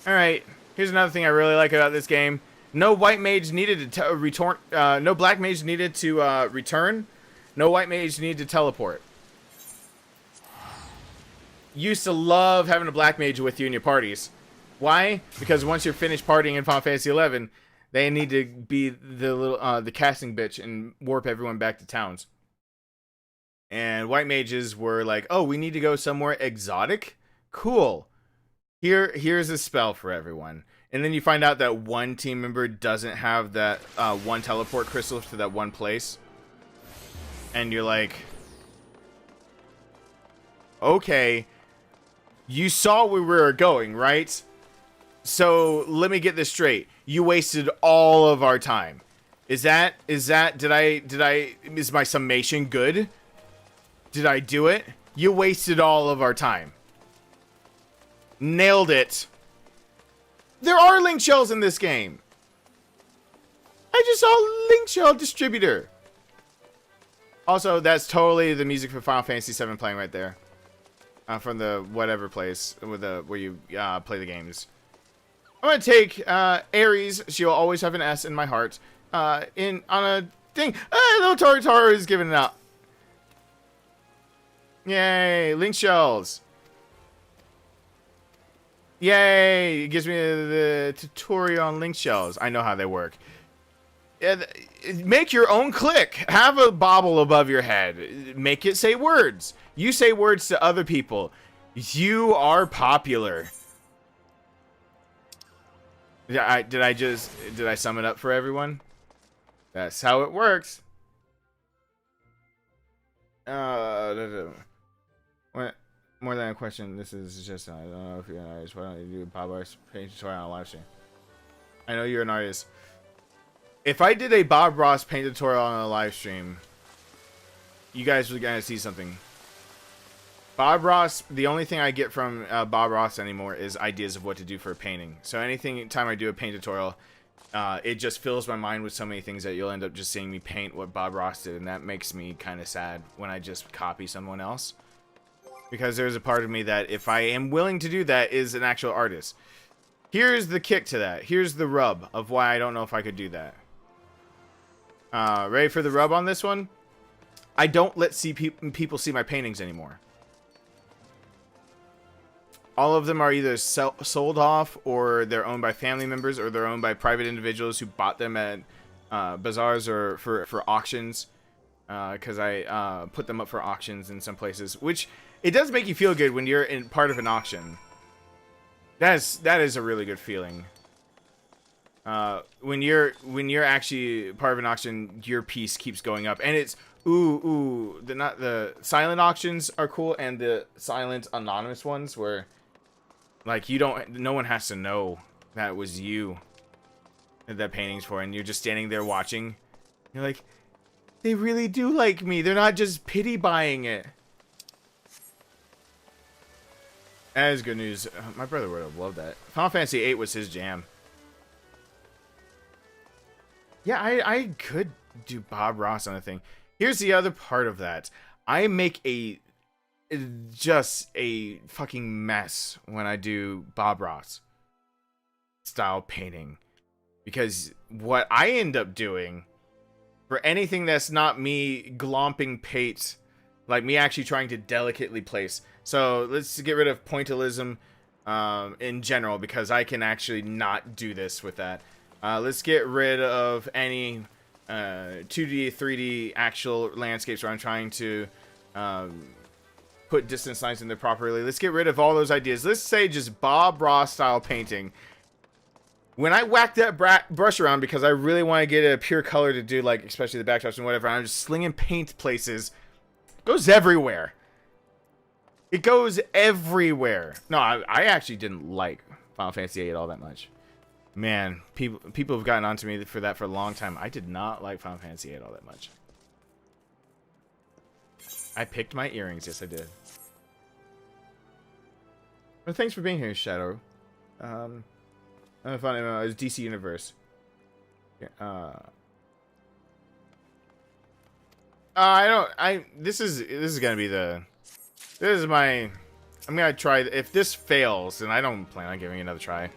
Alright, here's another thing I really like about this game. No white mage needed to return. No black mage needed to return. No white mage needed to teleport. Used to love having a black mage with you in your parties. Why? Because once you're finished partying in Final Fantasy XI, they need to be the little the casting bitch and warp everyone back to towns. And white mages were like, "Oh, we need to go somewhere exotic. Cool. Here's a spell for everyone." And then you find out that one team member doesn't have that one teleport crystal to that one place. And you're like, okay, you saw where we were going, right? So let me get this straight. You wasted all of our time. Is my summation good? Did I do it? You wasted all of our time. Nailed it. There are link shells in this game. I just saw link shell distributor. Also, that's totally the music for Final Fantasy VII playing right there. From the whatever place with where you play the games. I'm gonna take Ares. She'll always have an S in my heart. On a thing. Little Toru is giving it up. Yay! Link shells. Yay! It gives me the tutorial on link shells. I know how they work. Make your own click. Have a bobble above your head. Make it say words. You say words to other people. You are popular. Did I sum it up for everyone? That's how it works. More than a question. This is just I don't know if you're an artist. Why don't you do Bob Ross paint tutorial on a live stream? I know you're an artist. If I did a Bob Ross paint tutorial on a live stream, you guys are gonna see something. Bob Ross, the only thing I get from Bob Ross anymore is ideas of what to do for a painting. So anytime I do a paint tutorial, it just fills my mind with so many things that you'll end up just seeing me paint what Bob Ross did, and that makes me kind of sad when I just copy someone else. Because there's a part of me that, if I am willing to do that, is an actual artist. Here's the kick to that. Here's the rub of why I don't know if I could do that. Ready for the rub on this one? I don't let people see my paintings anymore. All of them are either sold off, or they're owned by family members, or they're owned by private individuals who bought them at bazaars or for auctions. Because I put them up for auctions in some places, which it does make you feel good when you're in part of an auction. That is a really good feeling. When you're actually part of an auction, your piece keeps going up, and it's the silent auctions are cool, and the silent anonymous ones where, like, no one has to know that it was you that painting's for, and you're just standing there watching. You're like, they really do like me. They're not just pity buying it. That is good news. My brother would have loved that. Final Fantasy VIII was his jam. Yeah, I could do Bob Ross on a thing. Here's the other part of that. I make just a fucking mess when I do Bob Ross style painting. Because what I end up doing, for anything that's not me glomping paint, like me actually trying to delicately place. So let's get rid of pointillism in general, because I can actually not do this with that. Let's get rid of any 2D, 3D actual landscapes where I'm trying to put distance lines in there properly. Let's get rid of all those ideas. Let's say just Bob Ross style painting. When I whack that brush around, because I really want to get a pure color to do, like, especially the backdrops and whatever, I'm just slinging paint places. It goes everywhere. It goes everywhere. No, I actually didn't like Final Fantasy VIII all that much. Man, people have gotten onto me for that for a long time. I did not like Final Fantasy VIII all that much. I picked my earrings. Yes, I did. Well, thanks for being here, Shadow. I'm a fun MMO. It's DC Universe. This is gonna be the. This is my. I'm gonna try. If this fails, then I don't plan on giving it another try.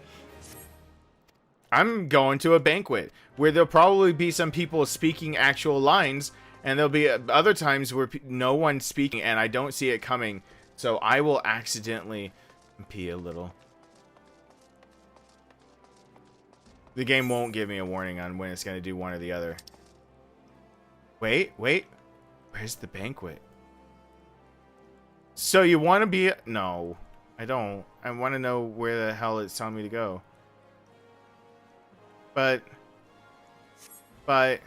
I'm going to a banquet where there'll probably be some people speaking actual lines, and there'll be other times where no one's speaking and I don't see it coming, so I will accidentally pee a little. The game won't give me a warning on when it's going to do one or the other. Wait. Where's the banquet? So you want to be... No, I don't. I want to know where the hell it's telling me to go. But I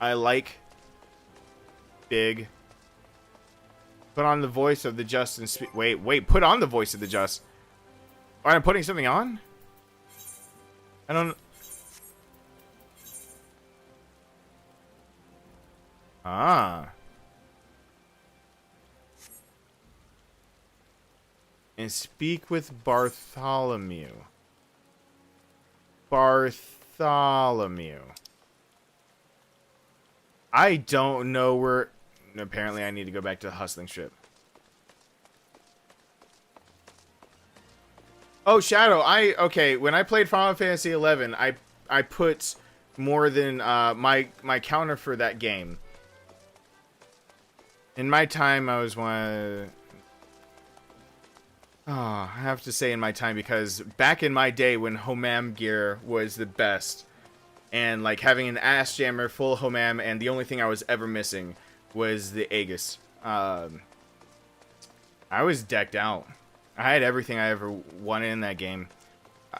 like big. Put on the voice of the just and speak. Wait, put on the voice of the just. Are I putting something on? I don't. Ah. And speak with Bartholomew. Bartholomew. I don't know where... Apparently I need to go back to the hustling strip. Oh, Shadow, okay, when I played Final Fantasy XI, I put more than my counter for that game. In my time, I was one... Oh, I have to say in my time, because back in my day when Homam gear was the best, and like having an ass jammer full Homam, and the only thing I was ever missing was the Aegis. I I was decked out. I had everything I ever wanted in that game.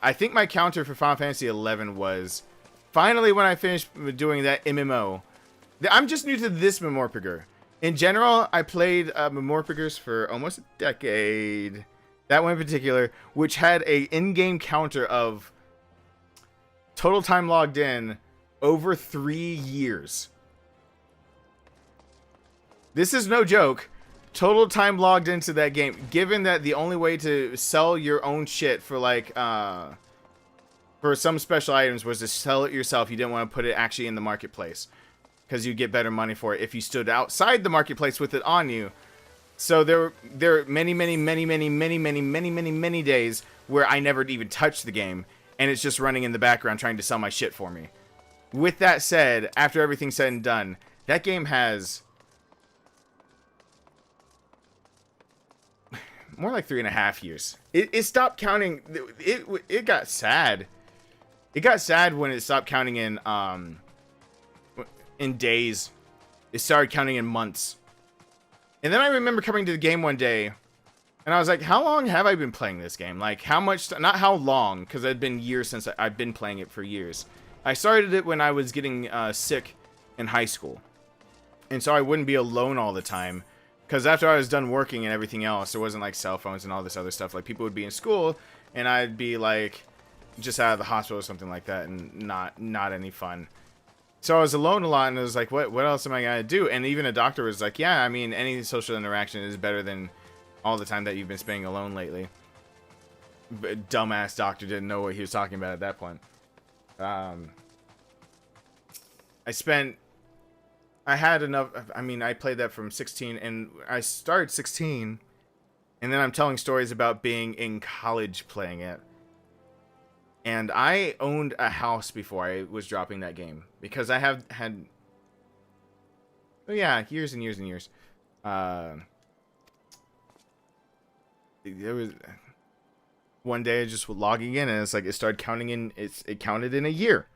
I think my counter for Final Fantasy XI was finally when I finished doing that MMO. I'm just new to this Memorphiger. In general, I played Memorphigers for almost a decade. That one in particular, which had a in-game counter of total time logged in over 3 years. This is no joke. Total time logged into that game. Given that the only way to sell your own shit for like for some special items was to sell it yourself. You didn't want to put it actually in the marketplace because you get better money for it if you stood outside the marketplace with it on you. So there were many days where I never even touched the game and it's just running in the background trying to sell my shit for me. With that said, after everything's said and done, that game has more like 3.5 years. It stopped counting. It got sad. It got sad when it stopped counting in days. It started counting in months. And then I remember coming to the game one day, and I was like, how long have I been playing this game? Like, how much, not how long, because it had been years since I've been playing it for years. I started it when I was getting sick in high school. And so I wouldn't be alone all the time. Because after I was done working and everything else, there wasn't like cell phones and all this other stuff. Like, people would be in school, and I'd be like, just out of the hospital or something like that, and not any fun. So I was alone a lot, and I was like, what else am I going to do? And even a doctor was like, yeah, I mean, any social interaction is better than all the time that you've been spending alone lately. But dumbass doctor didn't know what he was talking about at that point. I had enough, I mean, I played that from 16, and I started 16, and then I'm telling stories about being in college playing it. And I owned a house before I was dropping that game. Because I have had... Oh yeah, years and years and years. There was... One day, just logging in, and it's like, it started counting in... It counted in a year.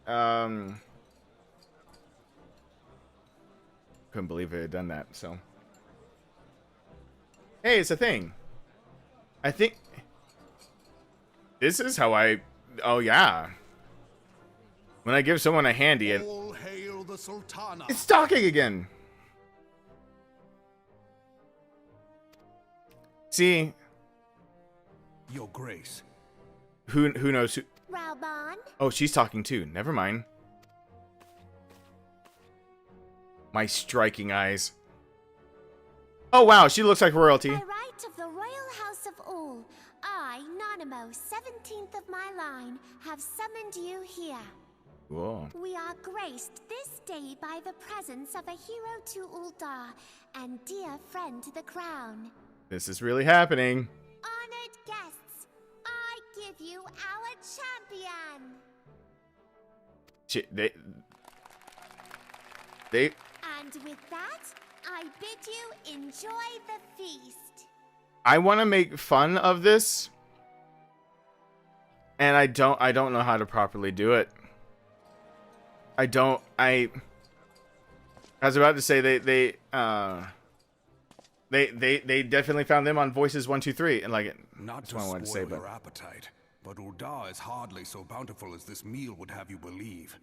Couldn't believe it had done that, so... Hey, it's a thing. I think this is how I. Oh yeah. When I give someone a handy, and it's talking again. See,
Your Grace.
Who knows who?
Raubon?
Oh, she's talking too. Never mind. My striking eyes. Oh wow, she looks like royalty.
By right of the royal house of all, I, Nanamo, 17th of my line, have summoned you here.
Whoa.
We are graced this day by the presence of a hero to Uldar and dear friend to the crown.
This is really happening.
Honored guests, I give you our champion.
They.
And with that, I bid you enjoy the feast.
I want to make fun of this, and I don't know how to properly do it. I was about to say they definitely found them on Voices 1, 2, 3, and like
Not to
what I wanted to say,
spoil
but
your appetite, but Uldar is hardly so bountiful as this meal would have you believe.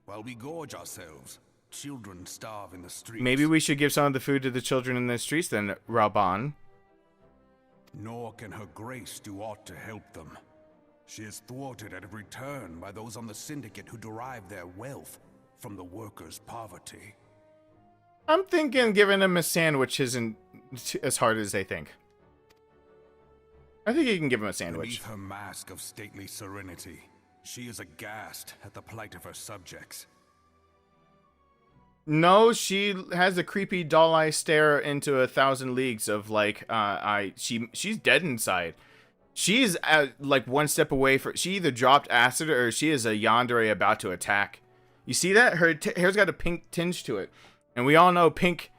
While we gorge ourselves, children starve in the streets.
maybe we should give some of the food to the children in the streets then, Raban.
Nor can her grace do aught to help them. She is thwarted at every turn by those on the syndicate who derive their wealth from the workers' poverty.
I'm thinking giving them a sandwich isn't as hard as they think. I think you can give them a sandwich.
Beneath her mask of stately serenity, she is aghast at the plight of her subjects.
No, she has a creepy doll eye stare into 1,000 leagues of like, she's dead inside. She's like one step away from, she either dropped acid or she is a yandere about to attack. You see that? Her hair's got a pink tinge to it. And we all know pink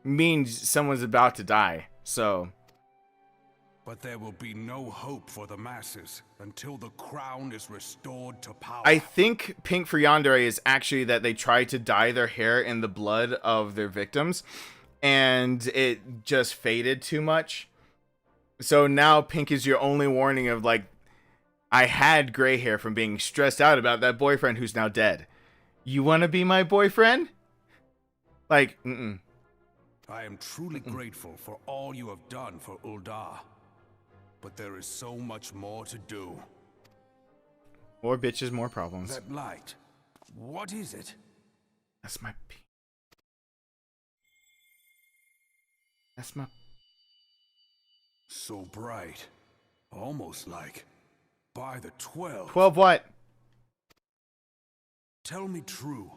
means someone's about to die. So,
But there will be no hope for the masses until the crown is restored to power.
I think Pink for Yandere is actually that they tried to dye their hair in the blood of their victims, and it just faded too much. So now pink is your only warning of, like, I had gray hair from being stressed out about that boyfriend who's now dead. You want to be my boyfriend? Like,
I am truly grateful for all you have done for Uldar. But there is so much more to do.
More bitches, more problems.
That light, what is it?
That's my... That's my...
So bright. Almost like... by the 12.
12 what?
Tell me true.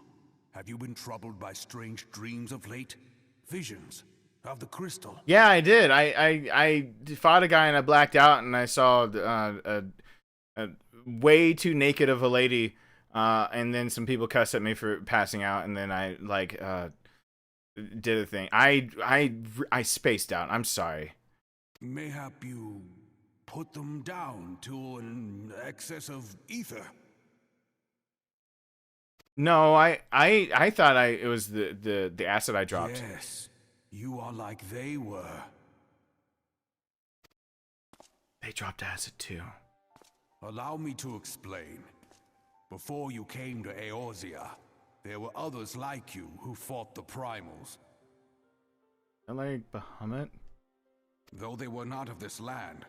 Have you been troubled by strange dreams of late? Visions of the crystal?
Yeah, I did. I fought a guy and I blacked out and I saw a way too naked of a lady, and then some people cussed at me for passing out, and then I like did a thing. I spaced out. I'm sorry.
Mayhap you put them down to an excess of ether.
No, I thought it was the acid I dropped.
Yes, you are like they were.
They dropped acid too.
Allow me to explain. Before you came to Eorzea, there were others like you who fought the primals.
Like Bahamut?
Though they were not of this land,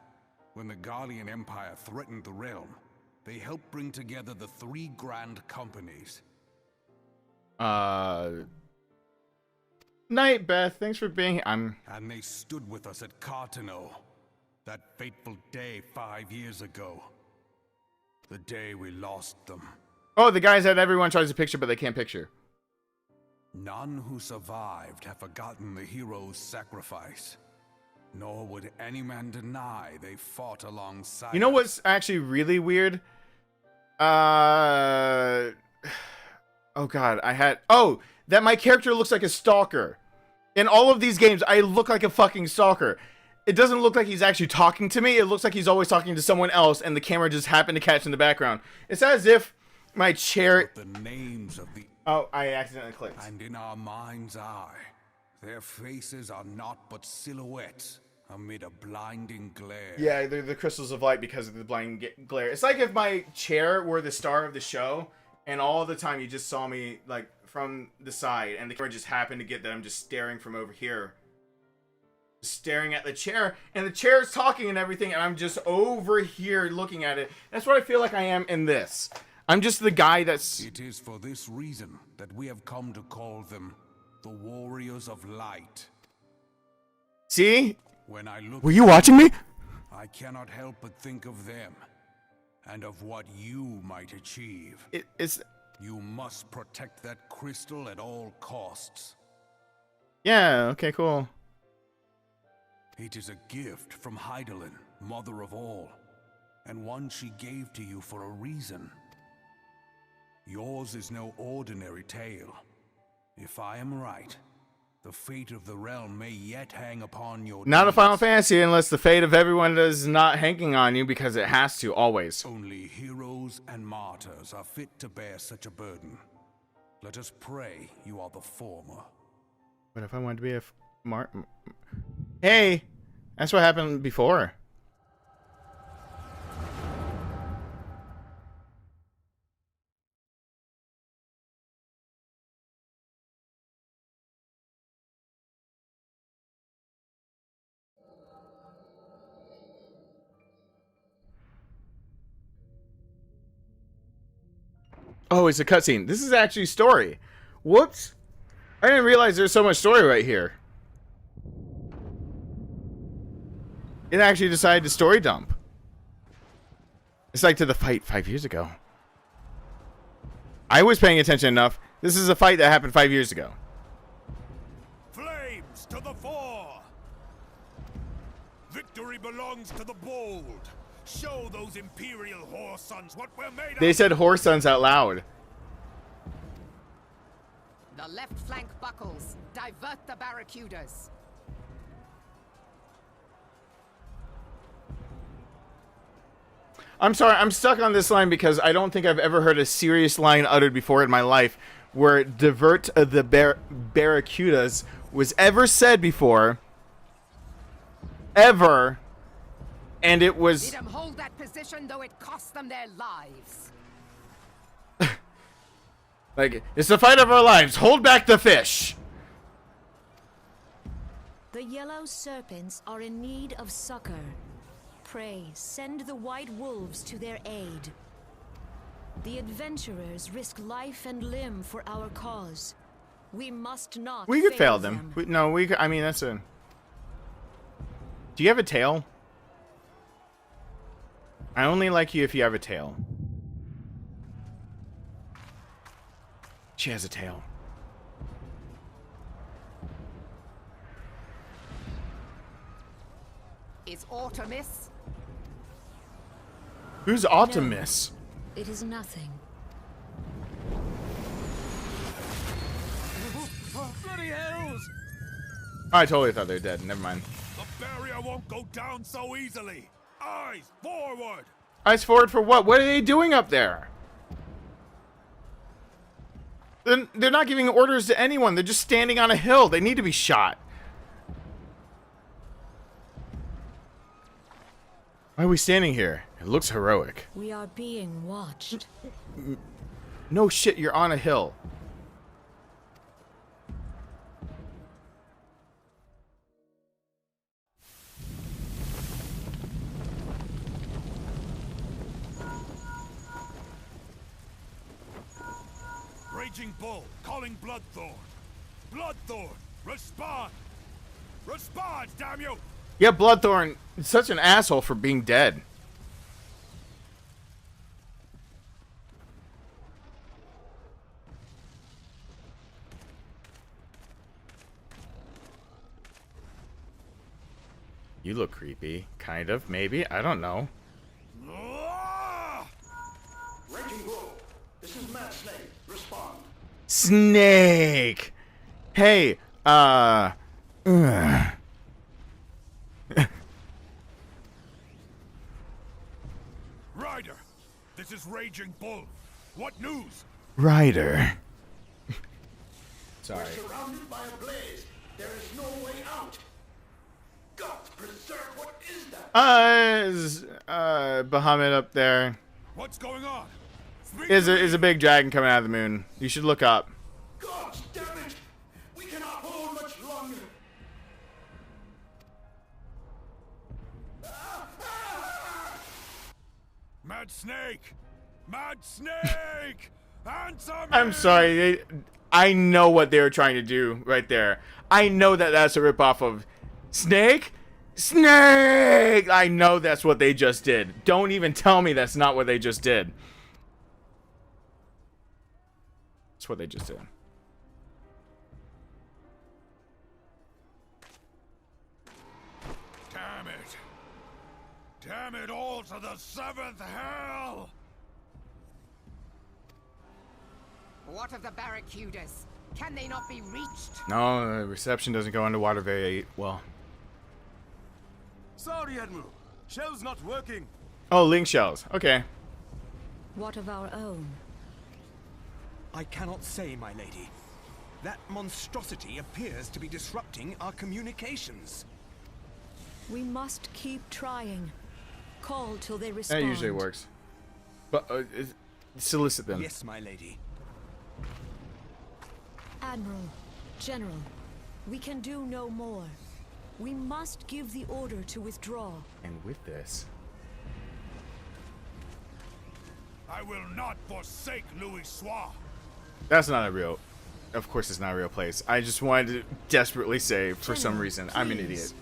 when the Guardian Empire threatened the realm, they helped bring together the 3 grand companies.
Night, Beth. Thanks for being here.
And they stood with us at Cartano, that fateful day 5 years ago. The day we lost them.
Oh, the guys that everyone tries to picture, but they can't picture.
None who survived have forgotten the hero's sacrifice. Nor would any man deny they fought alongside.
You know what's actually really weird? Oh god, that my character looks like a stalker. In all of these games, I look like a fucking stalker. It doesn't look like he's actually talking to me. It looks like he's always talking to someone else, and the camera just happened to catch in the background. It's as if my chair...
But the names of the...
Oh, I accidentally clicked.
And in our mind's eye, their faces are not but silhouettes amid a blinding glare.
Yeah, they're the crystals of light because of the blinding glare. It's like if my chair were the star of the show, and all the time you just saw me, like, from the side, and the camera just happened to get that I'm just staring from over here. Staring at the chair, and the chair is talking and everything, and I'm just over here looking at it. That's what I feel like I am in this. I'm just the guy that's...
It is for this reason that we have come to call them the Warriors of Light.
See?
When I look...
Were you watching me?
I cannot help but think of them, and of what you might achieve.
It's...
You must protect that crystal at all costs.
Yeah, okay, cool.
It is a gift from Hydaelyn, mother of all, and one she gave to you for a reason. Yours is no ordinary tale. If I am right, the fate of the realm may yet hang upon your...
Not a Final Fantasy unless the fate of everyone is not hanging on you, because it has to, always.
Only heroes and martyrs are fit to bear such a burden. Let us pray you are the former.
But if I wanted to be a Hey! That's what happened before. Oh, it's a cutscene. This is actually story. Whoops. I didn't realize there's so much story right here. It actually decided to story dump. It's like to the fight 5 years ago. I was paying attention enough. This is a fight that happened 5 years ago.
Flames to the fore! Victory belongs to the bold. Show those Imperial whore sons what we're made of.
They said whore sons out loud.
The left flank buckles. Divert the barracudas.
I'm sorry, I'm stuck on this line because I don't think I've ever heard a serious line uttered before in my life where divert the barracudas was ever said before. Ever. And it was...
Let them hold that position, though it cost them their lives.
Like, it's the fight of our lives. Hold back the fish.
The yellow serpents are in need of succor. Pray, send the white wolves to their aid. The adventurers risk life and limb for our cause. We must not
We could fail them. I mean, that's a... Do you have a tail? I only like you if you have a tail. She has a tail.
Is Artemis?
Who's Optimus?
No, it is nothing.
Bloody hells!
I totally thought they were dead. Never mind.
The barrier won't go down so easily. Eyes forward!
Eyes forward for what? What are they doing up there? They're not giving orders to anyone. They're just standing on a hill. They need to be shot. Why are we standing here? It looks heroic.
We are being watched.
No shit, you're on a hill.
Raging Bull, calling Bloodthorn. Bloodthorn, respond! Respond, damn you!
Yeah, Bloodthorn is such an asshole for being dead. You look creepy. Kind of, maybe. I don't know.
Raging Bull, this is Mad Snake. Respond.
Snake! Hey,
Ryder, this is Raging Bull. What news?
Ryder. Sorry.
We're surrounded by a blaze. There is no way out. God preserve, what is that?
Bahamut up there.
What's going on? Speak
Is
to me.
a big dragon coming out of the moon. You should look up.
God damn it! We cannot hold much longer.
Mad Snake! Mad Snake! Answer me!
I'm sorry. I know what they were trying to do right there. I know that that's a ripoff of Snake. Snake! I know that's what they just did. Don't even tell me that's not what they just did. That's what they just did.
Damn it! Damn it all to the seventh hell!
What of the barracudas? Can they not be reached?
No, the reception doesn't go underwater very well.
Sorry, Admiral. Shell's not working.
Oh, link shells. Okay.
What of our own?
I cannot say, my lady. That monstrosity appears to be disrupting our communications.
We must keep trying. Call till they respond.
That usually works. But solicit them.
Yes, my lady.
Admiral, General, we can do no more. We must give the order to withdraw.
And with this,
I will not forsake Louis Soir.
that's not a real. Of course, it's not a real place. I just wanted to desperately say, for some
General,
reason, I'm an
please.
idiot.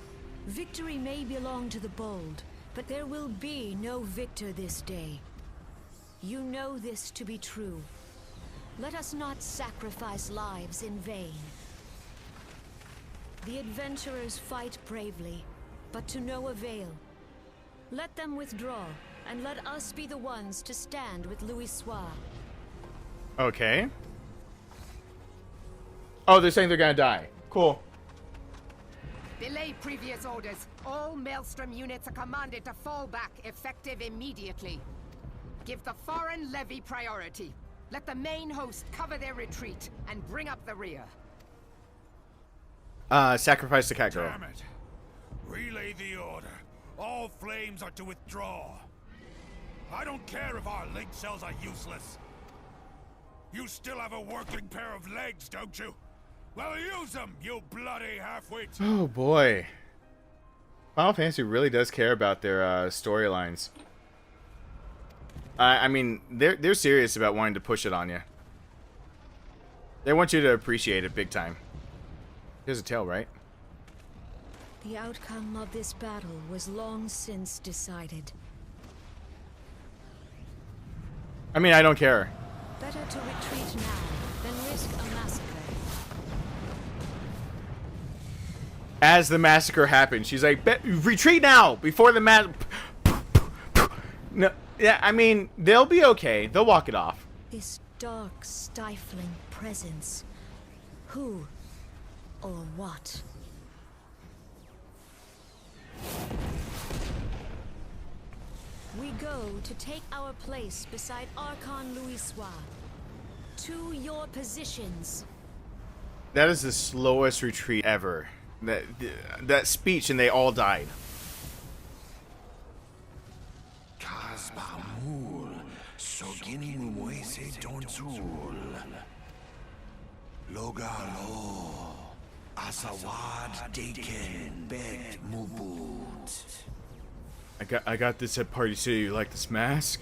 Victory may belong to the bold, but there will be no victor this day. You know this to be true. Let us not sacrifice lives in vain. The adventurers fight bravely, but to no avail. Let them withdraw, and let us be the ones to stand with Louis Soir.
Okay. Oh, they're saying they're gonna die. Cool.
Belay previous orders. All Maelstrom units are commanded to fall back, effective immediately. Give the foreign levy priority. Let the main host cover their retreat and bring up the rear.
Sacrifice the cat girl.
Damn it. Relay the order. All flames are to withdraw. I don't care if our link cells are useless. You still have a working pair of legs, don't you? Well, use them, you bloody half-wits.
Oh boy. Final Fantasy really does care about their storylines. I mean, they're serious about wanting to push it on you. They want you to appreciate it big time. There's a tail, right?
The outcome of this battle was long since decided.
I mean, I don't care.
Better to retreat now than risk a massacre.
As the massacre happened, she's like, retreat now before the No, yeah, I mean, they'll be okay. They'll walk it off.
This dark, stifling presence. Who or what? We go to take our place beside Archon Louisoix. To your positions.
That is the slowest retreat ever. That speech, and they all died.
Kasbamul, Soginin Moise Dontul. Logalo, Asawad Daken, Bet Mubut.
I got this at Party City. You like this mask?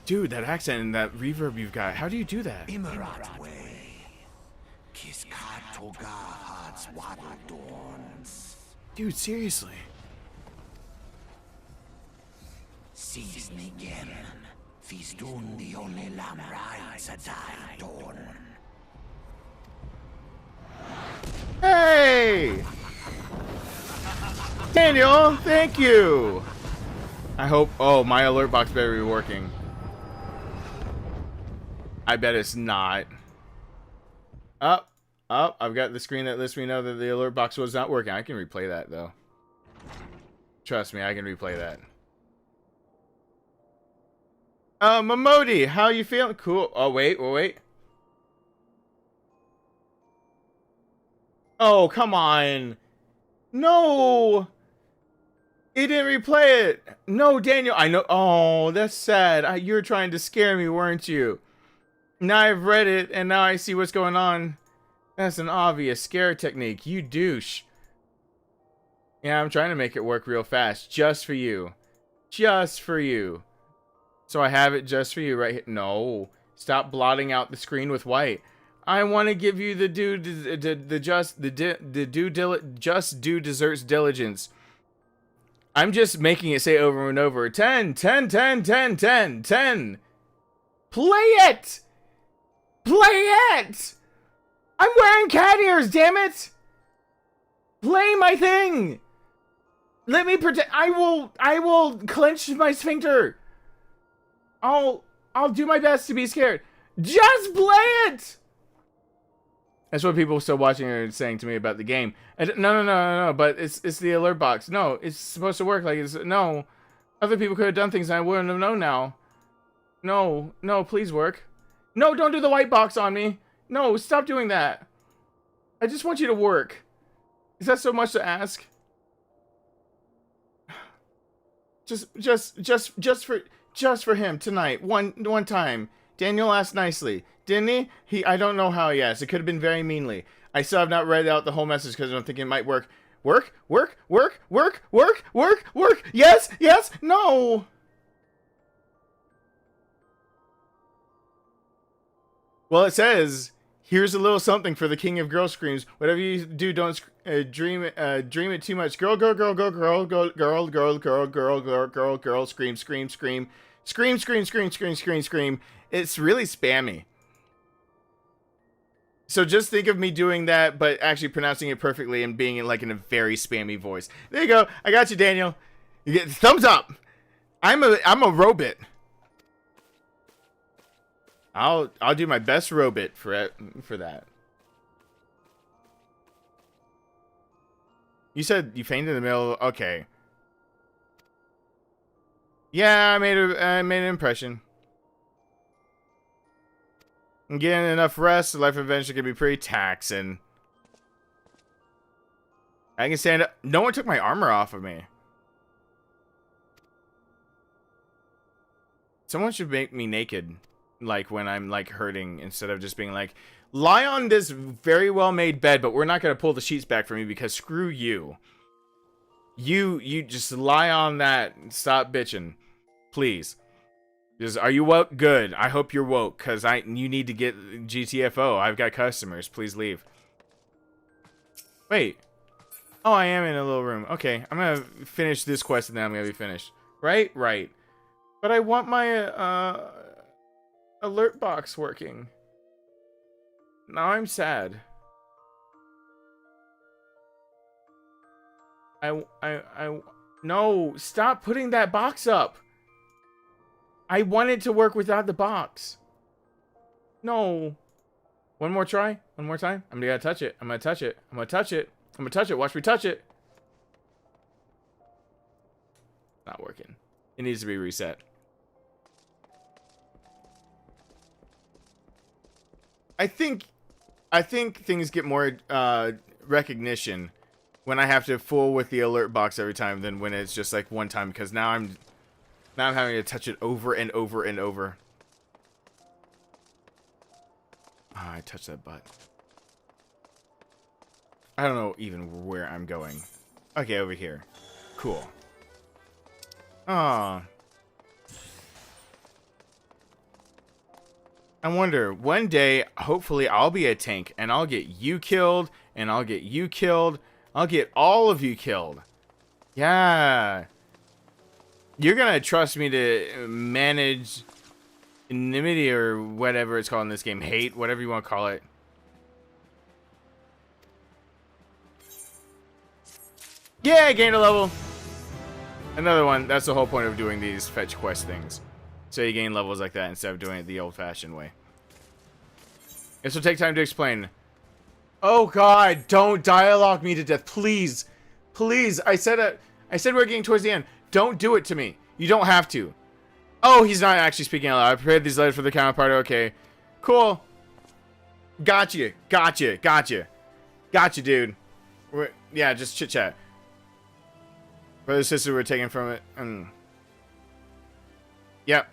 Dude, that accent and that reverb you've got. How do you do that?
Imarat way. Kiskat Toga Hearts Waddle Dorns.
Dude, seriously.
Sees Nigem. Feastun the only lamb rides a die dawn.
Hey! Daniel, thank you! I hope... Oh, my alert box better be working. I bet it's not. Up. I've got the screen that lets me know that the alert box was not working. I can replay that, though. Trust me, I can replay that. Momodi, how you feeling? Cool. Oh, wait. Oh, come on. No! He didn't replay it. No, Daniel. I know. Oh, that's sad. You were trying to scare me, weren't you? Now I've read it, and now I see what's going on. That's an obvious scare technique. You douche. Yeah, I'm trying to make it work real fast. Just for you. Just for you. So I have it just for you right here. No. Stop blotting out the screen with white. I want to give you the just due deserts diligence. I'm just making it say over and over. 10, 10, 10, 10, 10, 10. Play it! Play it! I'm wearing cat ears, damn it! Play my thing! Let me pretend. I will clench my sphincter. I'll do my best to be scared. Just play it! That's what people still watching are saying to me about the game. No, but it's the alert box. No, it's supposed to work like it's... No. Other people could have done things and I wouldn't have known now. No, please work. No, don't do the white box on me. No, stop doing that. I just want you to work. Is that so much to ask? Just for him tonight. One time. Daniel asked nicely. Didn't he? I don't know how he asked. It could have been very meanly. I still have not read out the whole message because I'm thinking it might work. Work. Yes. No. Well, it says, here's a little something for the king of girl screams. Whatever you do, don't dream it too much. Girl, scream. It's really spammy. So just think of me doing that, but actually pronouncing it perfectly and being in a very spammy voice. There you go. I got you, Daniel. You get thumbs up. I'm a robot. I'll do my best robot for that. You said you fainted in the middle. Okay. Yeah, I made an impression. And getting enough rest, life adventure can be pretty taxing. I can stand up. No one took my armor off of me. Someone should make me naked, like when I'm like hurting, instead of just being like, lie on this very well made bed, but we're not gonna pull the sheets back for me because screw you. You just lie on that and stop bitching, please. Just, are you woke? Good. I hope you're woke, cause you need to get GTFO. I've got customers. Please leave. Wait. Oh, I am in a little room. Okay, I'm gonna finish this quest and then I'm gonna be finished. Right? Right. But I want my alert box working. Now I'm sad. No, stop putting that box up. I want it to work without the box. No. One more try. One more time. I'm gonna touch it. I'm gonna touch it. I'm gonna touch it. I'm gonna touch it. Watch me touch it. Not working. It needs to be reset. I think things get more recognition when I have to fool with the alert box every time than when it's just like one time, because now I'm having to touch it over and over and over. Oh, I touched that butt. I don't know even where I'm going. Okay, over here. Cool. Ah. I wonder, one day, hopefully I'll be a tank, and I'll get you killed, and I'll get you killed. I'll get all of you killed. Yeah. You're gonna trust me to manage enmity or whatever it's called in this game. Hate, whatever you want to call it. Yeah, I gained a level. Another one. That's the whole point of doing these fetch quest things. So you gain levels like that instead of doing it the old-fashioned way. This will take time to explain. Oh God, don't dialogue me to death, please. Please, I said we're getting towards the end. Don't do it to me. You don't have to. Oh, he's not actually speaking out loud. I prepared these letters for the counterpart. Okay, cool. Gotcha, gotcha, gotcha. Gotcha, dude. Yeah, just chit-chat. Brother and sister were taken from it. Yep.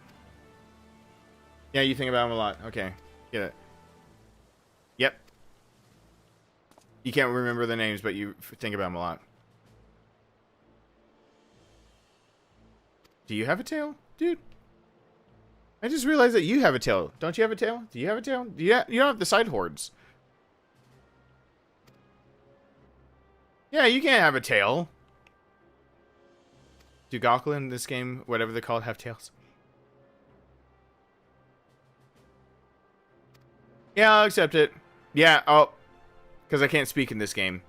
Yeah, you think about him a lot. Okay, get it. Yep. You can't remember the names, but you think about them a lot. Do you have a tail, dude? I just realized that you have a tail. Don't you have a tail? Do you have a tail? You don't have the side hordes. Yeah, you can't have a tail. Do Gokul in this game, whatever they're called, have tails? Yeah, I'll accept it. Yeah, oh, because I can't speak in this game.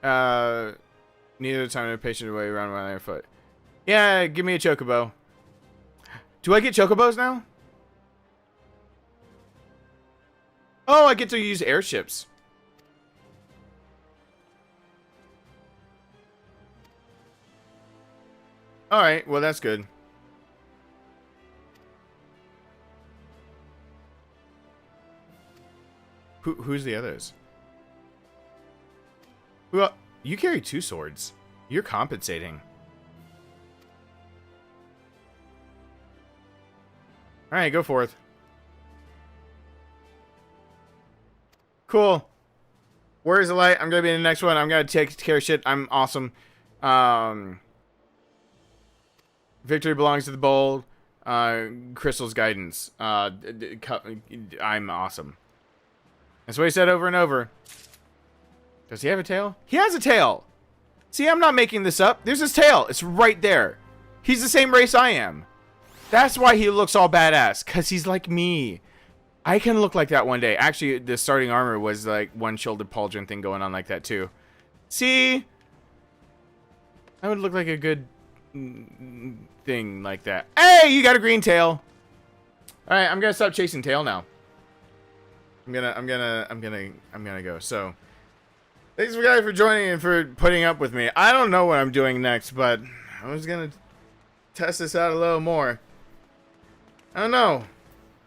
Neither time or patient way around my other foot. Yeah, give me a chocobo. Do I get chocobos now? Oh, I get to use airships. Alright, well that's good. Who's the others? Well, you carry 2 swords. You're compensating. Alright, go forth. Cool. Where's the light? I'm gonna be in the next one. I'm gonna take care of shit. I'm awesome. Victory belongs to the bold. Crystal's guidance. I'm awesome. That's what he said over and over. Does he have a tail? He has a tail! See, I'm not making this up. There's his tail. It's right there. He's the same race I am. That's why he looks all badass. Because he's like me. I can look like that one day. Actually, the starting armor was like one-shouldered pauldron thing going on like that too. See? I would look like a good thing like that. Hey, you got a green tail. Alright, I'm gonna stop chasing tail now. I'm gonna go. So Thanks for guys for joining and for putting up with me. I don't know what I'm doing next, but I was gonna test this out a little more. I don't know.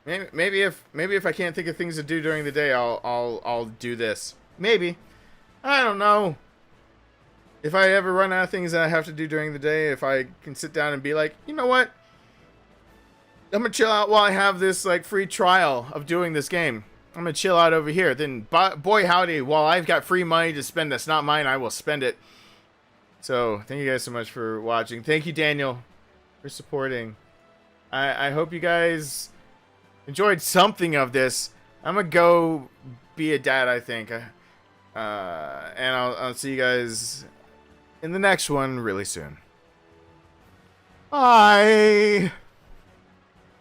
Maybe if I can't think of things to do during the day, I'll do this. Maybe. I don't know. If I ever run out of things that I have to do during the day, if I can sit down and be like, you know what? I'm gonna chill out while I have this like free trial of doing this game. I'm gonna chill out over here. Then, boy howdy, while I've got free money to spend that's not mine, I will spend it. So, thank you guys so much for watching. Thank you, Daniel, for supporting. I hope you guys enjoyed something of this. I'm gonna go be a dad, I think. And I'll see you guys in the next one really soon. Bye!